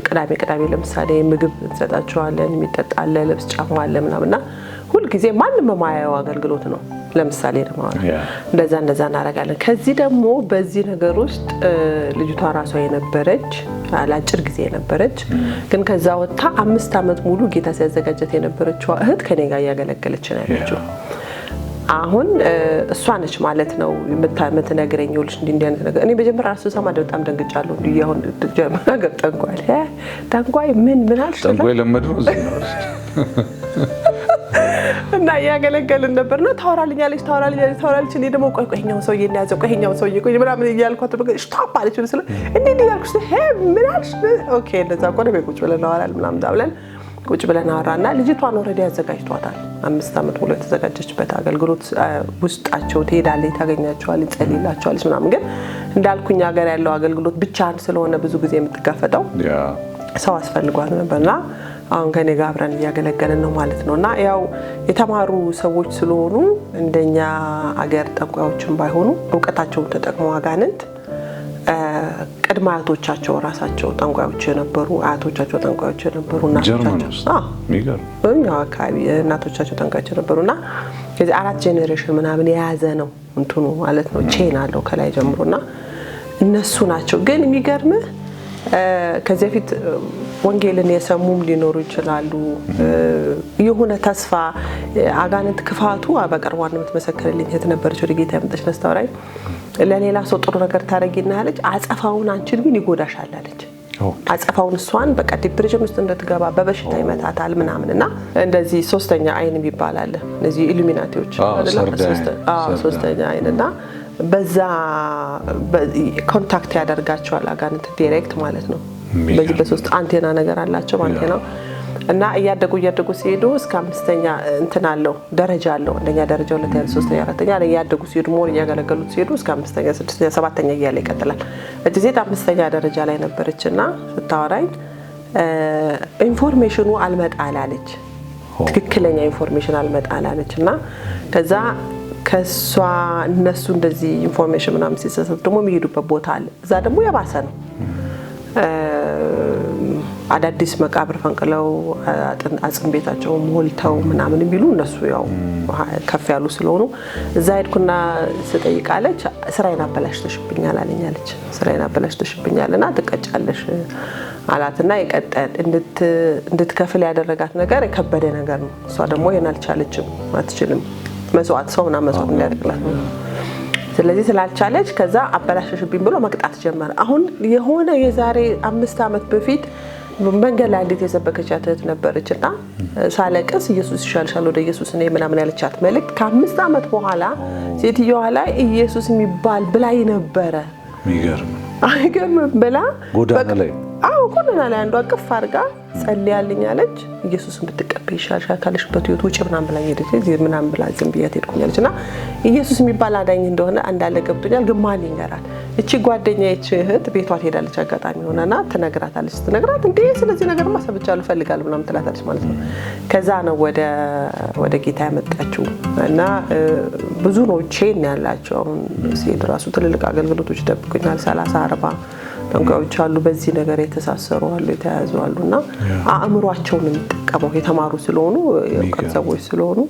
ቅዳሜ ለምሳሌ ምግብ እንሰጣቸዋለን፣ የሚጠጣለ ልብስ ጫማ አለ ምናምንና ሁሉ ጊዜ ማንንም የማያየው አገልግሎት ነው። ለምሳሌ ደግሞ እንደዛ እናደርጋለን። ከዚህ ደግሞ በዚህ ነገር ውስጥ ልጅቷ ራሷ የነበረች አላጭር ጊዜ የነበረች ግን ከዛ ወጣ 5 ዓመት ሙሉ ጌታ ሲያዘጋጀት የነበረችው እህት ከኔ ጋር ያገለገለች ነው ያለችው። አሁን እሷ ነች ማለት ነው የምትነግረኝ ይኸውልሽ እንዲህ አይነት ነገር። እኔ በጀመራ ራሱ ሰማ በጣም ደንግጫለሁ። እንዲህ አሁን ነገር ጠንቋይ ምን አልሽ? ጠንቋይ ለመድ ነው እዚህ ነው እና ያገለገልን ነበርና ታወራልኛለች። እኔ ደግሞ ቆይኛው ሰውዬ እናያዘው ቆይኛው ሰውዬ ቆይ ምናምን እያልኳት ስታፕ አለች ስለ እንዴ ያልኩሽ ምን አልሽ? ኦኬ እንደዛ ቆይ በቁጭ ብለን እናወራለን ምናምን ብለን ቁጭ ብለን አወራና ልጅቷን ኦሬዲ ያዘጋጅቷታል። 5 ዓመት ሙሉ የተዘጋጀችበት አገልግሎት ውስጣቸው ትሄዳለች፣ ታገኛቸዋለች፣ ጸልይላቸዋለች ምናምን። ግን እንዳልኩኝ ሀገር ያለው አገልግሎት ብቻን ስለሆነ ብዙ ጊዜ የምትጋፈጠው ሰው አስፈልጓት ነበርና አሁን ከኔ ጋር አብረን እያገለገልን ነው ማለት ነውና ያው የተማሩ ሰዎች ስለሆኑ እንደኛ አገር ጠንቋዮችን ባይሆኑ ዕውቀታቸውን ተጠቅመው አጋንንት ቅድመ አያቶቻቸው ራሳቸው ጠንቋዮች የነበሩ አያቶቻቸው ጠንቋዮች የነበሩ እናቶቻቸው ጠንቋዮች የነበሩና ከዚህ 4 ጄኔሬሽን ምናምን የያዘ ነው እንትኑ ማለት ነው። ቼን አለው ከላይ ጀምሮና እነሱ ናቸው። ግን የሚገርምህ ከዚህ በፊት ወንጌልን የሰሙም ሊኖሩ ይችላሉ። የሆነ ተስፋ አጋንንት ክፋቱ በቅርቧን የምትመሰክርልኝ እህት ነበረች። ወደ ጌታ ያመጣች ነስተውራይ ለሌላ ሰው ጥሩ ነገር ታረጊና አለች፣ አጸፋውን አንቺን ግን ይጎዳሻል አለች። አጸፋውን እሷን በቃ ዲፕሬሽን ውስጥ እንድትገባ በበሽታ ይመታታል ምናምንና እንደዚህ ሶስተኛ አይን የሚባል አለ እነዚህ ኢሉሚናቲዎች ሶስተኛ አይንና በዛ ኮንታክት ያደርጋቸዋል አጋንንት ዳይሬክት ማለት ነው። በዚህ በሶስት አንቴና ነገር አላቸው አንቴና እና እያደጉ ሲሄዱ እስከ አምስተኛ እንትን አለው ደረጃ አለው አንደኛ ደረጃ ሁለተኛ ሶስተኛ አራተኛ እያደጉ ሲሄዱ ሞር እያገለገሉት ሲሄዱ እስከ አምስተኛ ስድስተኛ ሰባተኛ እያለ ይቀጥላል። እዚህ አምስተኛ ደረጃ ላይ ነበረችና ስታወራኝ ኢንፎርሜሽኑ አልመጣላለች ትክክለኛ ኢንፎርሜሽን አልመጣላለችና ከዛ ከሷ እነሱ እንደዚህ ኢንፎርሜሽን ምናምን ሲሰጡት ደግሞ የሚሄዱበት ቦታ አለ እዛ ደግሞ የባሰ ነው። አዳዲስ መቃብር ፈንቅለው አጽም ቤታቸው ሞልተው ምናምን ቢሉ እነሱ ያው ከፍ ያሉ ስለሆኑ እዛ ሄድኩና ስጠይቃለች ስራዬን አበላሽተሽብኛል አለኛለች። ስራዬን አበላሽተሽብኛልና ትቀጫለሽ አላትና ይቀጣል እንድትከፍል ያደረጋት ነገር የከበደ ነገር ነው። እሷ ደግሞ ይሄን አልቻለችም አትችልም መስዋዕት ሰውና መስዋዕት እንዲያደርግላት ነው። ስለዚህ ስላልቻለች ከዛ አበላሽሽብኝ ብሎ መቅጣት ጀመረ። አሁን የሆነ የዛሬ 5 ዓመት በፊት መንገድ ላይ እንዴት የሰበከቻት እህት ነበረችና ሳለቅስ ኢየሱስ ይሻልሻል ወደ ኢየሱስ ነይ ምናምን ያለቻት መልእክት ከ5 ዓመት በኋላ ሴትዮዋ ላይ ኢየሱስ የሚባል ብላይ ነበረ። አይገርም ብላ ጎዳና ላይ ጎዳና ላይ አንዷ ቅፍ አድርጋ ጸልያልኝ አለች። ኢየሱስን ብትቀበይ ይሻልሻል ካለሽበት ህይወት ውጪ ምናምን ብላኝ ሄደች ምናምን ብላ ዝም ብያት ሄድኩኛለችና ኢየሱስ የሚባል አዳኝ እንደሆነ እንዳለ ገብቶኛል። ግን ማን ይንገራል? እቺ ጓደኛዬ እህት ቤቷ ትሄዳለች አጋጣሚ ሆነና ትነግራታለች። ስትነግራት እንዴ ስለዚህ ነገር ማሰብቻለሁ ፈልጋለሁ ምናምን ትላታለች ማለት ነው። ከዛ ነው ወደ ጌታ ያመጣችው እና ብዙ ነው ቼን ያላቸው አሁን ሲሄድ ራሱ ትልልቅ አገልግሎቶች ይጠብቁኛል 30 40 ጠንቋዮች አሉ በዚህ ነገር የተሳሰሩ አሉ የተያዙ አሉና አእምሯቸውን የሚጠቀመው የተማሩ ስለሆኑ የእውቀት ሰዎች ስለሆኑ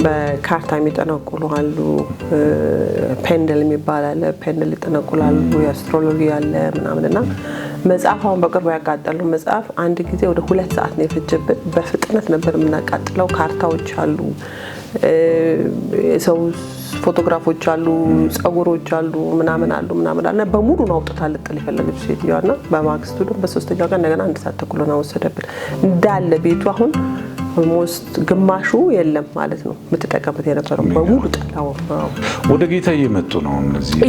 በካርታ የሚጠነቁሉ አሉ። ፔንደል የሚባል አለ ፔንደል ይጠነቁላሉ የአስትሮሎጂ አለ ምናምንና መጽሐፋውን በቅርቡ ያቃጠለው መጽሐፍ አንድ ጊዜ ወደ 2 ሰዓት ነው የፈጀበት። በፍጥነት ነበር የምናቃጥለው። ካርታዎች አሉ የሰው ፎቶግራፎች አሉ ጸጉሮች አሉ ምናምን አለ በሙሉ ነው አውጥታ ልጥል የፈለገች ሴትዮዋና በማግስቱ ደግሞ በሶስተኛው ቀን እንደገና 1 ሰዓት ተኩል ነው ወሰደብን። እንዳለ ቤቱ አሁን ኦልሞስት ግማሹ የለም ማለት ነው የምትጠቀምበት የነበረው በሙሉ ጠላው። ወደ ጌታ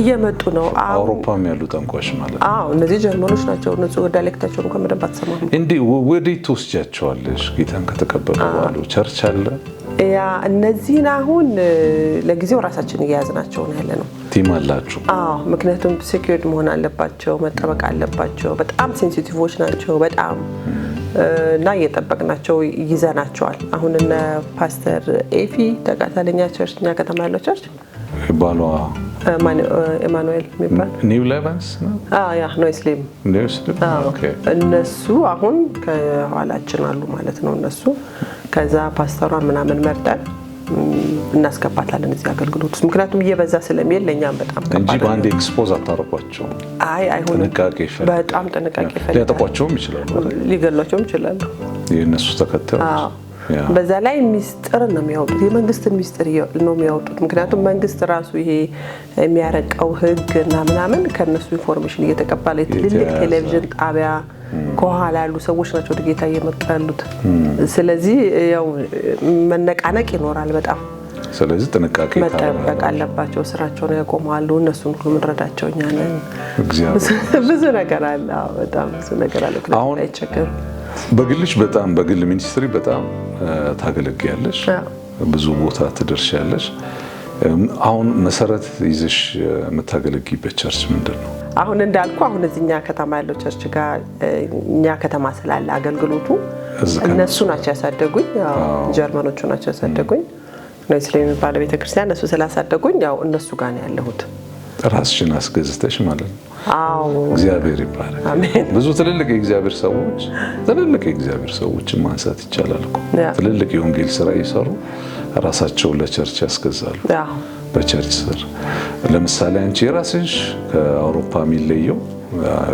እየመጡ ነው አውሮፓም ያሉ ጠንቋዮች ማለት ነው። እነዚህ ጀርመኖች ናቸው። ንጹህ ዳይሌክታቸውን ከመደብ አትሰማም እንዴ? ወዴት ትወስጃቸዋለሽ? ጌታን ከተቀበሉ በኋላ ቸርች አለ ያ እነዚህን አሁን ለጊዜው ራሳችን እያያዝናቸው ነው ያለ ነው። ቲም አላችሁ? ምክንያቱም ሴኩሪቲ መሆን አለባቸው መጠበቅ አለባቸው። በጣም ሴንሲቲቮች ናቸው በጣም እና እየጠበቅናቸው ይዘናቸዋል። አሁን እነ ፓስተር ኤፊ ተቃታለኛ ቸርች እኛ ከተማ ያለው ቸርች ባሏ ኢማኑኤል የሚባል ኒው ሌቫንስ ነው ያ ኖይስሊም እነሱ አሁን ከኋላችን አሉ ማለት ነው እነሱ ከዛ ፓስተሯን ምናምን መርጠን እናስገባታለን እዚህ አገልግሎት ውስጥ ምክንያቱም እየበዛ ስለሚል ለኛም በጣም እንጂ ባንድ ኤክስፖዝ አታረቋቸው። አይሆንም ጥንቃቄ ይፈልጋል። በጣም ጥንቃቄ ይፈልጋል። ሊያጠቋቸውም ይችላሉ ሊገሏቸውም ይችላሉ የነሱ ተከታዮች። በዛ ላይ ሚስጥር ነው የሚያወጡት የመንግስትን ሚስጥር ነው የሚያወጡት። ምክንያቱም መንግስት ራሱ ይሄ የሚያረቀው ህግ እና ምናምን ከነሱ ኢንፎርሜሽን እየተቀበለ ትልልቅ ቴሌቪዥን ጣቢያ ከኋላ ያሉ ሰዎች ናቸው ወደ ጌታ እየመጡ ያሉት። ስለዚህ ያው መነቃነቅ ይኖራል በጣም። ስለዚህ ጥንቃቄ መጠበቅ አለባቸው። ስራቸውን ያቆማሉ። እነሱን ሁሉ ምንረዳቸው እኛ ነን። ብዙ ነገር አለ በጣም ብዙ ነገር አለ። አሁን አይቸገር በግልሽ በጣም በግል ሚኒስትሪ በጣም ታገለግያለሽ ብዙ ቦታ ትደርሻለሽ። አሁን መሰረት ይዘሽ የምታገለግይበት ቸርች ምንድነው? አሁን እንዳልኩ አሁን እዚህኛ ከተማ ያለው ቸርች ጋር እኛ ከተማ ስላለ አገልግሎቱ እነሱ ናቸው ያሳደጉኝ። ጀርመኖቹ ናቸው ያሳደጉኝ። ነው እስላም የሚባለው ቤተክርስቲያን እነሱ ስላሳደጉኝ ያው እነሱ ጋር ነው ያለሁት። ራስሽን አስገዝተሽ ማለት ነው? እግዚአብሔር ይባረክ። አሜን። ብዙ ትልልቅ የእግዚአብሔር ሰዎችን ማንሳት ይቻላል እኮ ትልልቅ የወንጌል ስራ እየሰሩ ራሳቸውን ለቸርች ያስገዛሉ። በቸርች ስር ለምሳሌ አንቺ የራስሽ ከአውሮፓ የሚለየው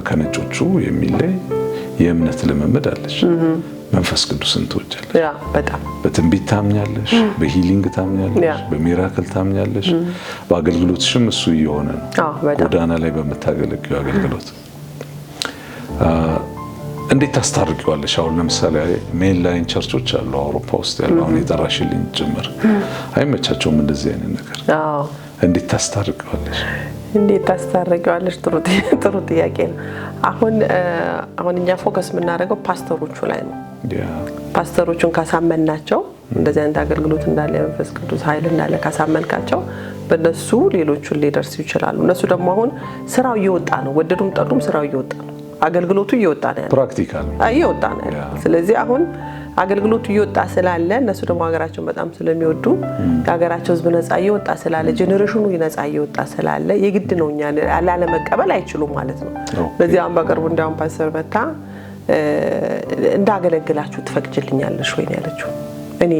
ከነጮቹ የሚለይ የእምነት ልምምድ አለሽ። መንፈስ ቅዱስን ትወጃለሽ። በጣም በትንቢት ታምኛለሽ፣ በሂሊንግ ታምኛለሽ፣ በሚራክል ታምኛለሽ። በአገልግሎትሽም እሱ እየሆነ ነው ጎዳና ላይ በመታገለግዩ አገልግሎት እንዴት ታስታርቂዋለሽ? አሁን ለምሳሌ ሜን ላይን ቸርቾች አሉ አውሮፓ ውስጥ ያሉ አሁን የጠራሽልኝ ጭምር አይመቻቸውም እንደዚህ አይነት ነገር። አዎ እንዴት ታስታርቂዋለሽ? እንዴት ታስታርቂዋለሽ? ጥሩ ጥያቄ ነው። አሁን እኛ ፎከስ የምናደርገው ፓስተሮቹ ላይ ነው። ፓስተሮቹን ካሳመንናቸው እንደዚህ አይነት አገልግሎት እንዳለ መንፈስ ቅዱስ ኃይል እንዳለ ካሳመንካቸው በእነሱ ሌሎቹን ሊደርሱ ይችላሉ። እነሱ ደግሞ አሁን ስራው እየወጣ ነው፣ ወደዱም ጠሉም ስራው እየወጣ ነው። አገልግሎቱ እየወጣ ነው ያለው፣ ፕራክቲካል እየወጣ ነው ያለው። ስለዚህ አሁን አገልግሎቱ እየወጣ ስላለ እነሱ ደግሞ ሀገራቸውን በጣም ስለሚወዱ የሀገራቸው ህዝብ ነፃ እየወጣ ስላለ ጄኔሬሽኑ ነፃ እየወጣ ስላለ የግድ ነው እኛ ላለመቀበል አይችሉም ማለት ነው። ስለዚህ አሁን በቅርቡ እንዳውም ፓስተር መታ እንዳገለግላችሁ ትፈቅጅልኛለሽ ወይ ነው ያለችው። እኔ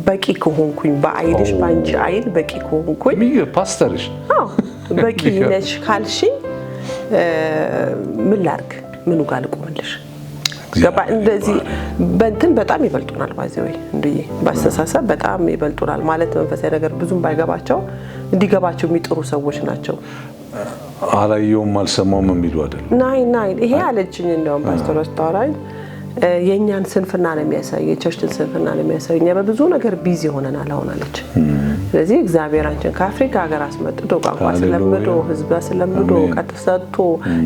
በቂ ከሆንኩኝ በአይንሽ ባንቺ አይን በቂ ከሆንኩኝ ፓስተርሽ በቂ ነሽ ካልሽኝ ምን ላድርግ? ምኑ ጋር ልቆምልሽ? ገባ? እንደዚህ በእንትን በጣም ይበልጡናል ባይዘው እንዴ ባስተሳሰብ በጣም ይበልጡናል ማለት መንፈሳዊ ነገር ብዙም ባይገባቸው እንዲገባቸው የሚጥሩ ሰዎች ናቸው። አላየውም አልሰማውም የሚሉ አይደል? ናይ ይሄ አለችኝ እንደውም ፓስተር አስተዋራኝ የኛን ስንፍና ነው የሚያሳይ፣ የቸርችን ስንፍና ነው የሚያሳይ። እኛ በብዙ ነገር ቢዚ ሆነናል አሁን አለች። ስለዚህ እግዚአብሔር አንቺን ከአፍሪካ ሀገር አስመጥቶ ቋንቋ ስለምዶ ህዝብ ስለምዶ እውቀት ሰጥቶ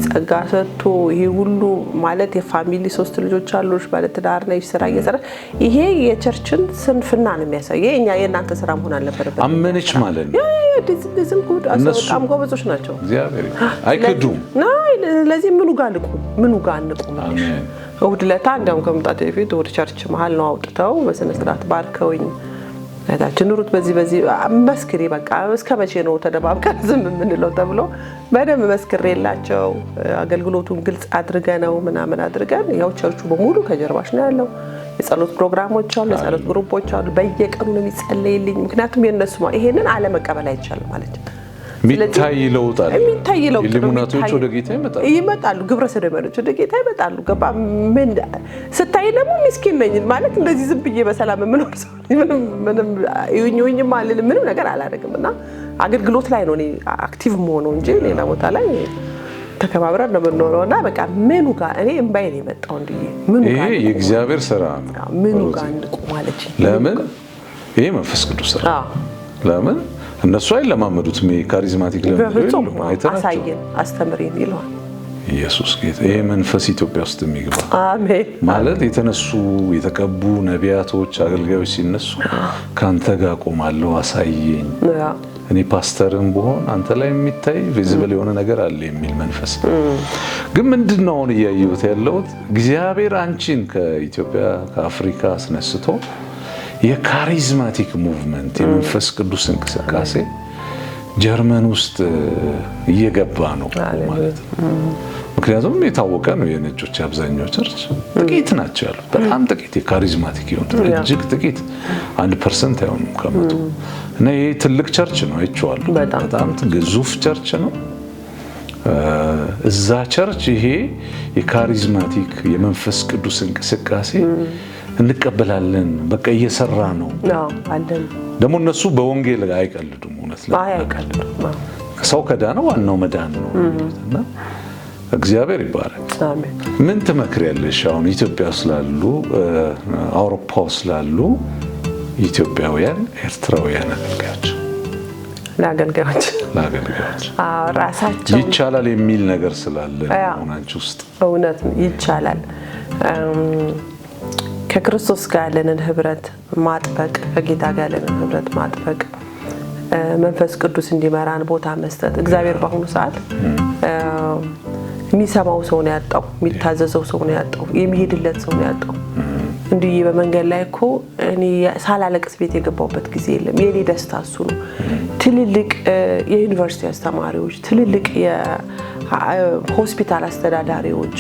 ጸጋ ሰጥቶ ይሄ ሁሉ ማለት የፋሚሊ 3 ልጆች አሉሽ ማለት ትዳር ነሽ ስራ እየሰራ ይሄ የቸርችን ስንፍና ነው የሚያሳይ። የኛ የእናንተ ስራ መሆን አለበት። አመነች ማለት ነው። ዲዝም ጉድ በጣም ጎበዞች ናቸው። እግዚአብሔር አይከዱም። ስለዚህ ምኑ ጋር ልቁም? እሑድ ዕለት እንደውም ከመምጣቴ በፊት ወደ ቸርች መሀል ነው አውጥተው በስነ ስርዓት ባርከውኝ እህታችን ሩት በዚህ መስክሪ በቃ እስከ መቼ ነው ተደባብቀን ዝም የምንለው ተብሎ በደንብ መስክሬላቸው አገልግሎቱን ግልጽ አድርገነው ምናምን አድርገን ያው ቸርቹ በሙሉ ከጀርባሽ ነው ያለው። የጸሎት ፕሮግራሞች አሉ፣ የጸሎት ግሩፖች አሉ። በየቀኑ ነው የሚጸለይልኝ። ምክንያቱም የነሱ ይሄንን አለመቀበል አይቻልም ማለት ነው። የሚታይ ለውጥ አለ። ኢሉሚናቶች ወደ ጌታ ይመጣሉ፣ ግብረ ሰዶማውያኖች ወደ ጌታ ይመጣሉ። ገባ? ምን ስታይ ደግሞ ምስኪን ነኝ ማለት እንደዚህ ዝም ብዬ በሰላም የምኖር ሰው ምንም ይሁኝ ማለት ምንም ነገር አላደርግምና አገልግሎት ላይ ነው እኔ አክቲቭ መሆነው እንጂ ሌላ ቦታ ላይ ተከባብረን ነው የምንኖረውና በቃ ምኑ ጋር እኔ እምባዬ ነው የመጣው እንዴ ምኑ ጋር ይሄ የእግዚአብሔር ሥራ ነው። ምኑ ጋር እንቆም ማለት ለምን ይሄ መንፈስ ቅዱስ ሥራ ለምን እነሱ አይለማመዱትም? ካሪዝማቲክ ለምን አሳየን አስተምረን ይላል ኢየሱስ ጌታ። ይሄ መንፈስ ኢትዮጵያ ውስጥ የሚገባ አሜን ማለት የተነሱ የተቀቡ ነቢያቶች አገልጋዮች ሲነሱ ካንተ ጋር ቆማለሁ አሳየኝ፣ እኔ ፓስተርም ብሆን አንተ ላይ የሚታይ ቪዚብል የሆነ ነገር አለ የሚል መንፈስ። ግን ምንድነው አሁን እያየሁት ያለሁት እግዚአብሔር አንቺን ከኢትዮጵያ ከአፍሪካ አስነስቶ የካሪዝማቲክ ሙቭመንት የመንፈስ ቅዱስ እንቅስቃሴ ጀርመን ውስጥ እየገባ ነው ማለት ነው። ምክንያቱም የታወቀ ነው የነጮች አብዛኛው ቸርች ጥቂት ናቸው ያሉት፣ በጣም ጥቂት የካሪዝማቲክ የሆኑት እጅግ ጥቂት 1% አይሆኑም ከመቶ። እና ይሄ ትልቅ ቸርች ነው አይቼዋለሁ፣ በጣም ግዙፍ ቸርች ነው። እዛ ቸርች ይሄ የካሪዝማቲክ የመንፈስ ቅዱስ እንቅስቃሴ እንቀበላለን በቃ እየሰራ ነው አለን። ደግሞ እነሱ በወንጌል አይቀልዱም። እውነት አይቀልዱም። ሰው ከዳነ ዋናው መዳን ነው እና እግዚአብሔር ይባረክ። አሜን። ምን ትመክሪያለሽ አሁን ኢትዮጵያ ስላሉ አውሮፓ ስላሉ ኢትዮጵያውያን ኤርትራውያን አገልጋዮች ለአገልጋዮች ራሳቸው ይቻላል የሚል ነገር ስላለ ሆናችሁ ውስጥ እውነት ይቻላል ከክርስቶስ ጋር ያለንን ህብረት ማጥበቅ፣ ከጌታ ጋር ያለንን ህብረት ማጥበቅ፣ መንፈስ ቅዱስ እንዲመራን ቦታ መስጠት። እግዚአብሔር በአሁኑ ሰዓት የሚሰማው ሰው ነው ያጣው፣ የሚታዘዘው ሰው ነው ያጣው፣ የሚሄድለት ሰው ነው ያጣው። እንዲህ በመንገድ ላይ እኮ እኔ ሳላለቅስ ቤት የገባውበት ጊዜ የለም። የኔ ደስታ እሱ ነው። ትልልቅ የዩኒቨርሲቲ አስተማሪዎች፣ ትልልቅ የሆስፒታል አስተዳዳሪዎች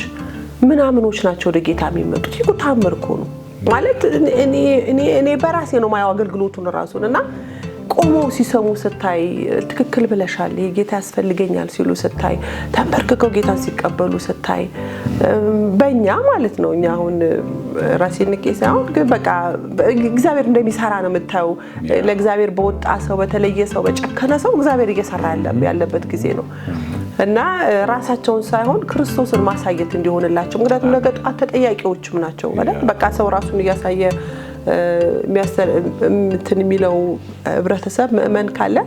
ምናምኖች ናቸው ወደ ጌታ የሚመጡት። ይሄ ታምር እኮ ነው ማለት እኔ በራሴ ነው ማየው አገልግሎቱን ራሱንና ቆመው ሲሰሙ ስታይ ትክክል ብለሻል ይሄ ጌታ ያስፈልገኛል ሲሉ ስታይ ተንበርክከው ጌታን ሲቀበሉ ስታይ በእኛ ማለት ነው። እኛ አሁን ራሴን ከሳው ግን በቃ እግዚአብሔር እንደሚሰራ ነው የምታየው። ለእግዚአብሔር በወጣ ሰው በተለየ ሰው በጨከነ ሰው እግዚአብሔር እየሰራ ያለበት ጊዜ ነው እና ራሳቸውን ሳይሆን ክርስቶስን ማሳየት እንዲሆንላቸው ምክንያቱም ነገ ጧት ተጠያቂዎችም ናቸው አይደል በቃ ሰው ራሱን እያሳየ እንትን የሚለው ህብረተሰብ ምእመን ካለ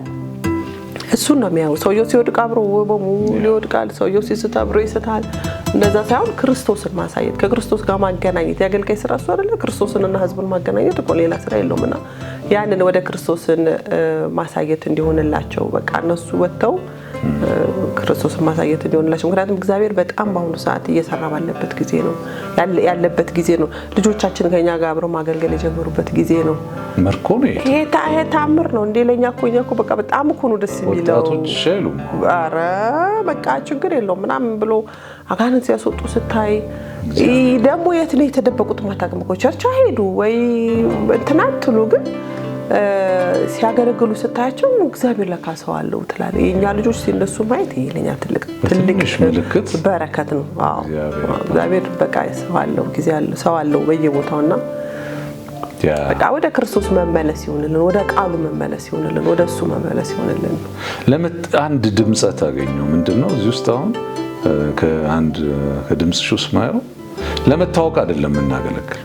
እሱን ነው የሚያው ሰውየው ሲወድቅ አብሮ በሙሉ ይወድቃል ሰውየው ሲስት አብሮ ይስታል እንደዛ ሳይሆን ክርስቶስን ማሳየት ከክርስቶስ ጋር ማገናኘት ያገልጋይ ስራ እሱ አይደለ ክርስቶስንና ህዝቡን ማገናኘት እኮ ሌላ ስራ የለውምና ያንን ወደ ክርስቶስን ማሳየት እንዲሆንላቸው በቃ እነሱ ወጥተው ክርስቶስን ማሳየት እንዲሆንላቸው ምክንያቱም እግዚአብሔር በጣም በአሁኑ ሰዓት እየሰራ ባለበት ጊዜ ነው ያለበት ጊዜ ነው ልጆቻችን ከኛ ጋር አብረው ማገልገል የጀመሩበት ጊዜ ነው መርኮ ነው ይሄ ታምር ነው እንዴ ለኛ እኮ በቃ በጣም እኮ ነው ደስ የሚለው ወጣቶች ሸሉ አረ በቃ ችግር የለውም ምናምን ብሎ አጋንንት ሲያስወጡ ስታይ ደግሞ የት ነው የተደበቁት ማታቀም እኮ ቸርች ሄዱ ወይ እንትና ትሉ ግን ሲያገለግሉ ስታያቸው እግዚአብሔር ለካ ሰው አለው ትላለህ የኛ ልጆች ሲነሱ ማየት ይሄለኛ ትልቅ ምልክት በረከት ነው አዎ እግዚአብሔር በቃ ሰው አለው ጊዜ አለው ሰው አለው በየቦታውና በቃ ወደ ክርስቶስ መመለስ ይሁንልን ወደ ቃሉ መመለስ ይሁንልን ወደ እሱ መመለስ ይሁንልን አንድ ድምጸት አገኘው ምንድነው እዚህ ውስጥ አሁን ከድምጽሽ ውስጥ ማየው ለመታወቅ አይደለም እናገለግል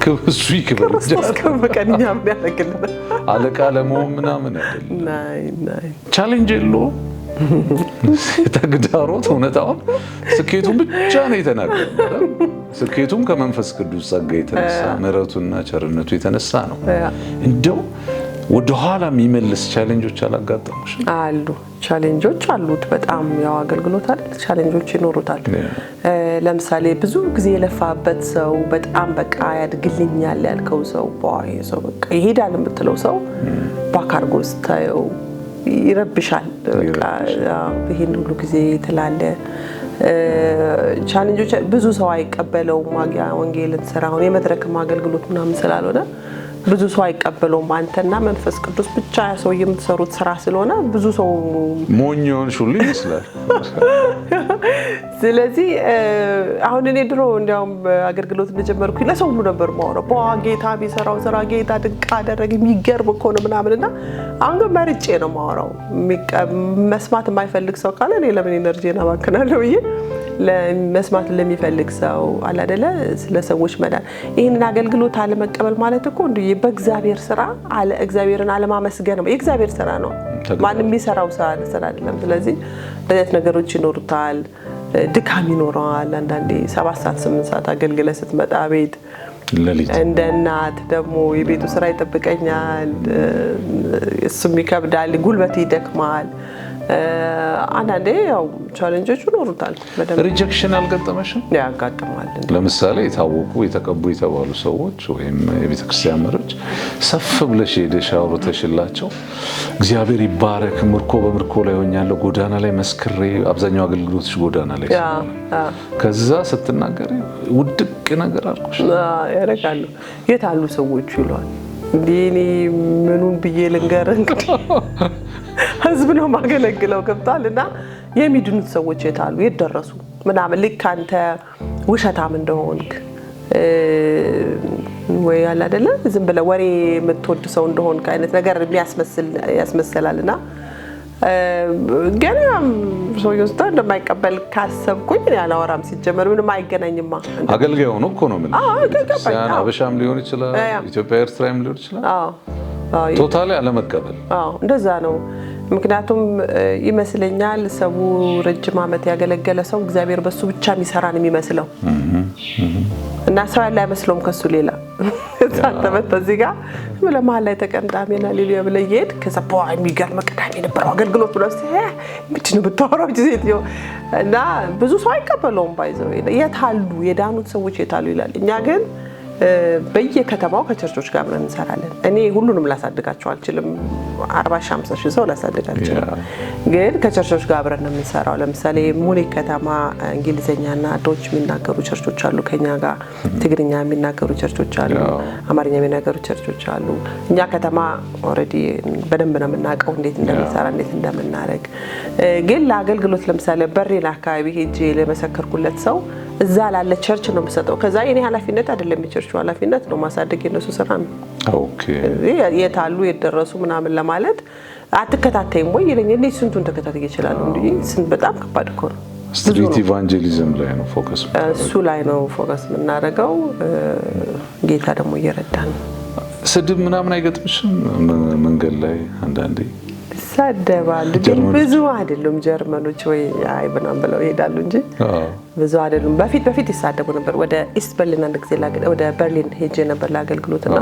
ከብዙ ይክበር ክርስቶስ ከመቀኛ የሚያደርግልን አለቃ ለመሆን ምናምን አይደለም ቻሌንጅ የለውም ተግዳሮት እውነታው ስኬቱን ብቻ ነው የተናገረው ስኬቱም ከመንፈስ ቅዱስ ጸጋ የተነሳ ምሕረቱና ቸርነቱ የተነሳ ነው እንደው ወደ ኋላ የሚመልስ ቻሌንጆች አላጋጠሙሽ አሉ ቻሌንጆች አሉት በጣም ያው አገልግሎት አይደል ቻሌንጆች ይኖሩታል ለምሳሌ ብዙ ጊዜ የለፋበት ሰው በጣም በቃ ያድግልኛል ያልከው ሰው ባይ ሰው በቃ ይሄዳል የምትለው ሰው ባካርጎ ስታየው ይረብሻል በቃ ይሄን ሁሉ ጊዜ ተላለ ቻሌንጆች ብዙ ሰው አይቀበለውም ማጊያ ወንጌልን ስራውን የመድረክ አገልግሎት ምናምን ስላልሆነ ብዙ ሰው አይቀበለውም አንተና መንፈስ ቅዱስ ብቻ ያሰው የምትሰሩት ስራ ስለሆነ ብዙ ሰው ሞኞን ሹል ይመስላል ስለዚህ አሁን እኔ ድሮ እንዲያውም አገልግሎት እንደጀመርኩ ለሰው ሁሉ ነበር ማወራው በጌታ ቢሰራው ስራ ጌታ ድንቅ አደረገ የሚገርም እኮ ነው ምናምንና አሁን ግን መርጬ ነው ማወራው መስማት የማይፈልግ ሰው ካለ እኔ ለምን ኢነርጂና ባከናለው ይሄ ለመስማት ለሚፈልግ ሰው አለ አይደለ ስለ ሰዎች መዳን ይሄንን አገልግሎት አለ መቀበል ማለት እኮ እንዴ በእግዚአብሔር ስራ አለ እግዚአብሔርን አለ ማመስገን ነው የእግዚአብሔር ስራ ነው ማንም የሚሰራው ስራ አይደለም ስለዚህ በዚህ ነገሮች ይኖሩታል ድካም ይኖራል አንዳንዴ 7 ሰዓት 8 ሰዓት አገልግለ ስትመጣ ቤት እንደ እናት ደግሞ የቤቱ ስራ ይጠብቀኛል እሱም ይከብዳል ጉልበት ይደክማል አንዳንዴ ያው ቻሌንጆች ይኖሩታል ሪጀክሽን አልገጠመሽም ያጋጥማል ለምሳሌ የታወቁ የተቀቡ የተባሉ ሰዎች ወይም የቤተክርስቲያን መሪዎች ሰፍ ብለሽ ሄደሽ አውርተሽላቸው እግዚአብሔር ይባረክ ምርኮ በምርኮ ላይ ሆኛለሁ ጎዳና ላይ መስክሬ አብዛኛው አገልግሎትሽ ጎዳና ላይ ከዛ ስትናገሪ ውድቅ ነገር አልኩሽ ያረጋሉ የታሉ ሰዎች ይሏል እንዴ ምኑን ብዬ ልንገርህ ህዝብ ነው ማገለግለው ገብቷልና የሚድኑት ሰዎች የታሉ የደረሱ ምናምን ልክ አንተ ውሸታም እንደሆንክ ወይ ያለ አይደለ ዝም ብለ ወሬ የምትወድ ሰው እንደሆንክ አይነት ነገር ያስመስላልና ገና ሰውየው ስታ እንደማይቀበል ካሰብኩኝ ያላወራም ሲጀመር ምንም አይገናኝማ አገልጋዩ ነው እኮ ነው ምን ሲያን አበሻም ሊሆን ይችላል ኢትዮጵያ ኤርትራም ሊሆን ይችላል ቶታሊ አለመቀበል እንደዛ ነው ምክንያቱም ይመስለኛል ሰው ረጅም አመት ያገለገለ ሰው እግዚአብሔር በሱ ብቻ የሚሰራን የሚመስለው እና ሰው ያለ አይመስለውም ከሱ ሌላ ተመት በዚህ ጋር ለማል ላይ ተቀምጣሜና ሌሊያ ብለየት ከሰባው የሚገርም ቀዳሚ ነበር አገልግሎት ብሎ ምንድነው ብታወራው ጂዜትዮ እና ብዙ ሰው አይቀበለውም ባይዘው የታሉ የዳኑት ሰዎች የታሉ ይላል እኛ ግን በየከተማው ከቸርቾች ጋር አብረን እንሰራለን እኔ ሁሉንም ላሳድጋቸው አልችልም 40-50 ሺህ ሰው ላሳድግ አልችልም ግን ከቸርቾች ጋር አብረን እንሰራው ለምሳሌ ሙኒ ከተማ እንግሊዘኛና ዶች የሚናገሩ ቸርቾች አሉ ከኛ ጋር ትግርኛ የሚናገሩ ቸርቾች አሉ አማርኛ የሚናገሩ ቸርቾች አሉ እኛ ከተማ ኦሬዲ በደንብ ነው የምናውቀው እንዴት እንደምንሰራ እንዴት እንደምናረግ ግን ለአገልግሎት ለምሳሌ በሬን አካባቢ ሄጄ ለመሰከርኩለት ሰው እዛ ላለ ቸርች ነው የምሰጠው። ከዛ የኔ ኃላፊነት አይደለም የቸርቹ ኃላፊነት ነው፣ ማሳደግ የነሱ ስራ ነው። ኦኬ የታሉ የደረሱ ምናምን ለማለት አትከታተይም ወይ ይለኛል። እኔ ስንቱን ተከታታይ ይችላል እንዴ? ስንት በጣም ከባድ እኮ ነው። ስትሪት ኢቫንጀሊዝም ላይ ነው ፎከስ እሱ ላይ ነው ፎከስ የምናደርገው። ጌታ ደግሞ እየረዳን ነው። ስድብ ምናምን አይገጥምሽም መንገድ ላይ አንዳንዴ? ይሳደባሉ ግን ብዙ አይደሉም። ጀርመኖች ወይ አይ ምናምን ብለው ይሄዳሉ እንጂ ብዙ አይደሉም። በፊት ይሳደቡ ነበር። ወደ ኢስት በርሊን አንድ ጊዜ ወደ በርሊን ሄጄ ነበር ለአገልግሎትና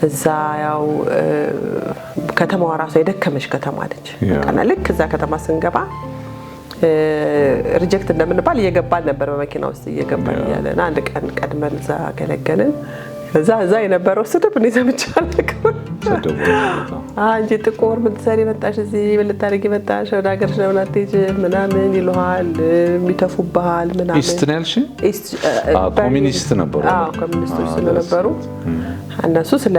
እዛ ያው ከተማዋ ራሷ የደከመች ከተማ ነች። ቀና ልክ እዛ ከተማ ስንገባ ሪጀክት እንደምንባል እየገባን ነበር በመኪና ውስጥ እየገባን ያለና አንድ ቀን ቀድመን እዛ አገለገልን። እዛ የነበረው ስድብ እኔ ሰምቻለሁ። አንቺ ጥቁር ምን ትሰሪ መጣሽ እዚህ ምን ልታደርጊ መጣሽ? ወደ ሀገርሽ ነው ናትጂ ምናምን ይሉሃል፣ የሚተፉብሃል ምናምን። ኢስት ነው ያልሽኝ? ኮሚኒስት ነበሩ። ኮሚኒስቶች ስለነበሩ እነሱ ስለ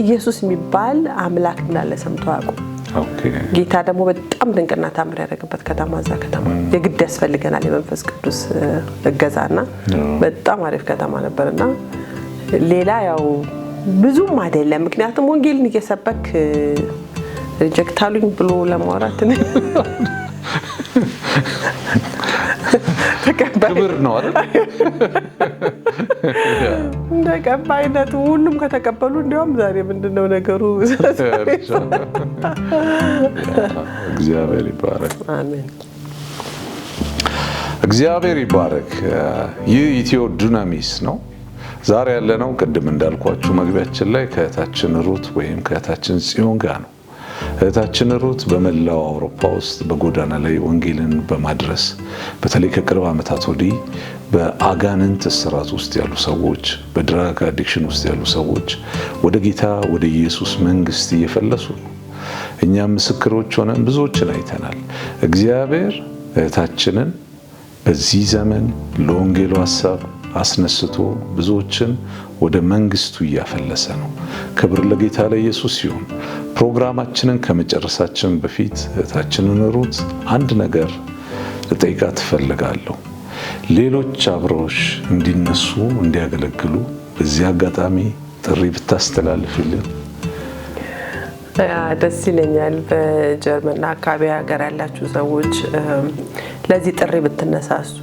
ኢየሱስ የሚባል አምላክ እንዳለ ሰምተው አያውቁም። ጌታ ደግሞ በጣም ድንቅና ታምር ያደረገበት ከተማ እዛ ከተማ የግድ ያስፈልገናል የመንፈስ ቅዱስ እገዛና በጣም አሪፍ ከተማ ነበርና ሌላ ያው ብዙም አይደለም። ምክንያቱም ወንጌልን እየሰበክ ሪጀክት አሉኝ ብሎ ለማውራት ክብር ነው አይደል? እንደ ቀባይነቱ ሁሉም ከተቀበሉ እንዲያውም ዛሬ ምንድነው ነገሩ? እግዚአብሔር ይባረክ። አሜን። እግዚአብሔር ይባረክ። ይህ ኢትዮ ዱናሚስ ነው። ዛሬ ያለነው ቅድም እንዳልኳችሁ መግቢያችን ላይ ከእህታችን ሩት ወይም ከእህታችን ጽዮን ጋር ነው። እህታችን ሩት በመላው አውሮፓ ውስጥ በጎዳና ላይ ወንጌልን በማድረስ በተለይ ከቅርብ ዓመታት ወዲህ በአጋንንት እስራት ውስጥ ያሉ ሰዎች፣ በድራግ አዲክሽን ውስጥ ያሉ ሰዎች ወደ ጌታ ወደ ኢየሱስ መንግስት እየፈለሱ ነው። እኛም ምስክሮች ሆነን ብዙዎችን አይተናል። እግዚአብሔር እህታችንን በዚህ ዘመን ለወንጌሉ ሐሳብ አስነስቶ ብዙዎችን ወደ መንግስቱ እያፈለሰ ነው። ክብር ለጌታ ለኢየሱስ ይሁን። ፕሮግራማችንን ከመጨረሳችን በፊት እህታችንን ሩት አንድ ነገር ልጠይቃት እፈልጋለሁ። ሌሎች አብረውሽ እንዲነሱ እንዲያገለግሉ በዚህ አጋጣሚ ጥሪ ብታስተላልፍልን ደስ ይለኛል። በጀርመንና አካባቢ ሀገር ያላችሁ ሰዎች ለዚህ ጥሪ ብትነሳሱ፣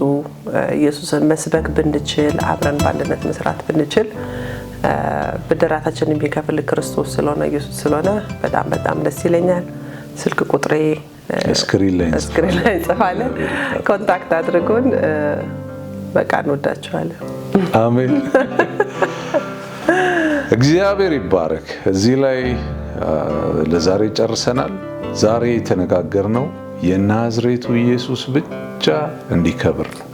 ኢየሱስን መስበክ ብንችል፣ አብረን ባንድነት መስራት ብንችል ብድራታችንን የሚከፍል ክርስቶስ ስለሆነ ኢየሱስ ስለሆነ በጣም ደስ ይለኛል። ስልክ ቁጥሬ ስክሪን ላይ እንጽፋለን። ኮንታክት አድርጉን። በቃ እንወዳችኋለን። አሜን። እግዚአብሔር ይባረክ። እዚህ ላይ ለዛሬ ጨርሰናል። ዛሬ የተነጋገርነው የናዝሬቱ ኢየሱስ ብቻ እንዲከብር ነው።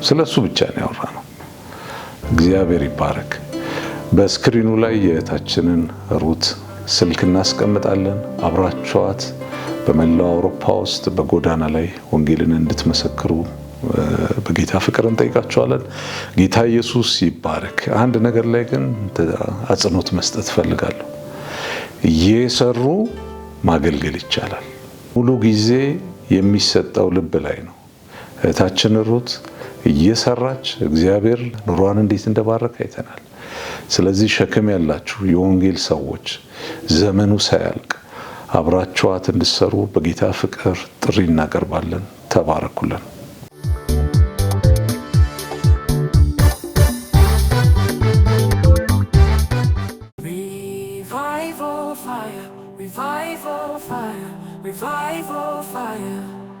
ስለሱ ብቻ ነው ያወራነው። እግዚአብሔር ይባረክ። በስክሪኑ ላይ የእህታችንን ሩት ስልክ እናስቀምጣለን። አብራችኋት በመላው አውሮፓ ውስጥ በጎዳና ላይ ወንጌልን እንድትመሰክሩ በጌታ ፍቅር እንጠይቃችኋለን። ጌታ ኢየሱስ ይባረክ። አንድ ነገር ላይ ግን አጽንኦት መስጠት ፈልጋለሁ። እየሰሩ ማገልገል ይቻላል። ሙሉ ጊዜ የሚሰጠው ልብ ላይ ነው። እህታችን ሩት እየሰራች እግዚአብሔር ኑሯን እንዴት እንደባረከ አይተናል። ስለዚህ ሸክም ያላችሁ የወንጌል ሰዎች ዘመኑ ሳያልቅ አብራችኋት እንድትሰሩ በጌታ ፍቅር ጥሪ እናቀርባለን። ተባረኩልን። Revival fire, revival fire, revival fire.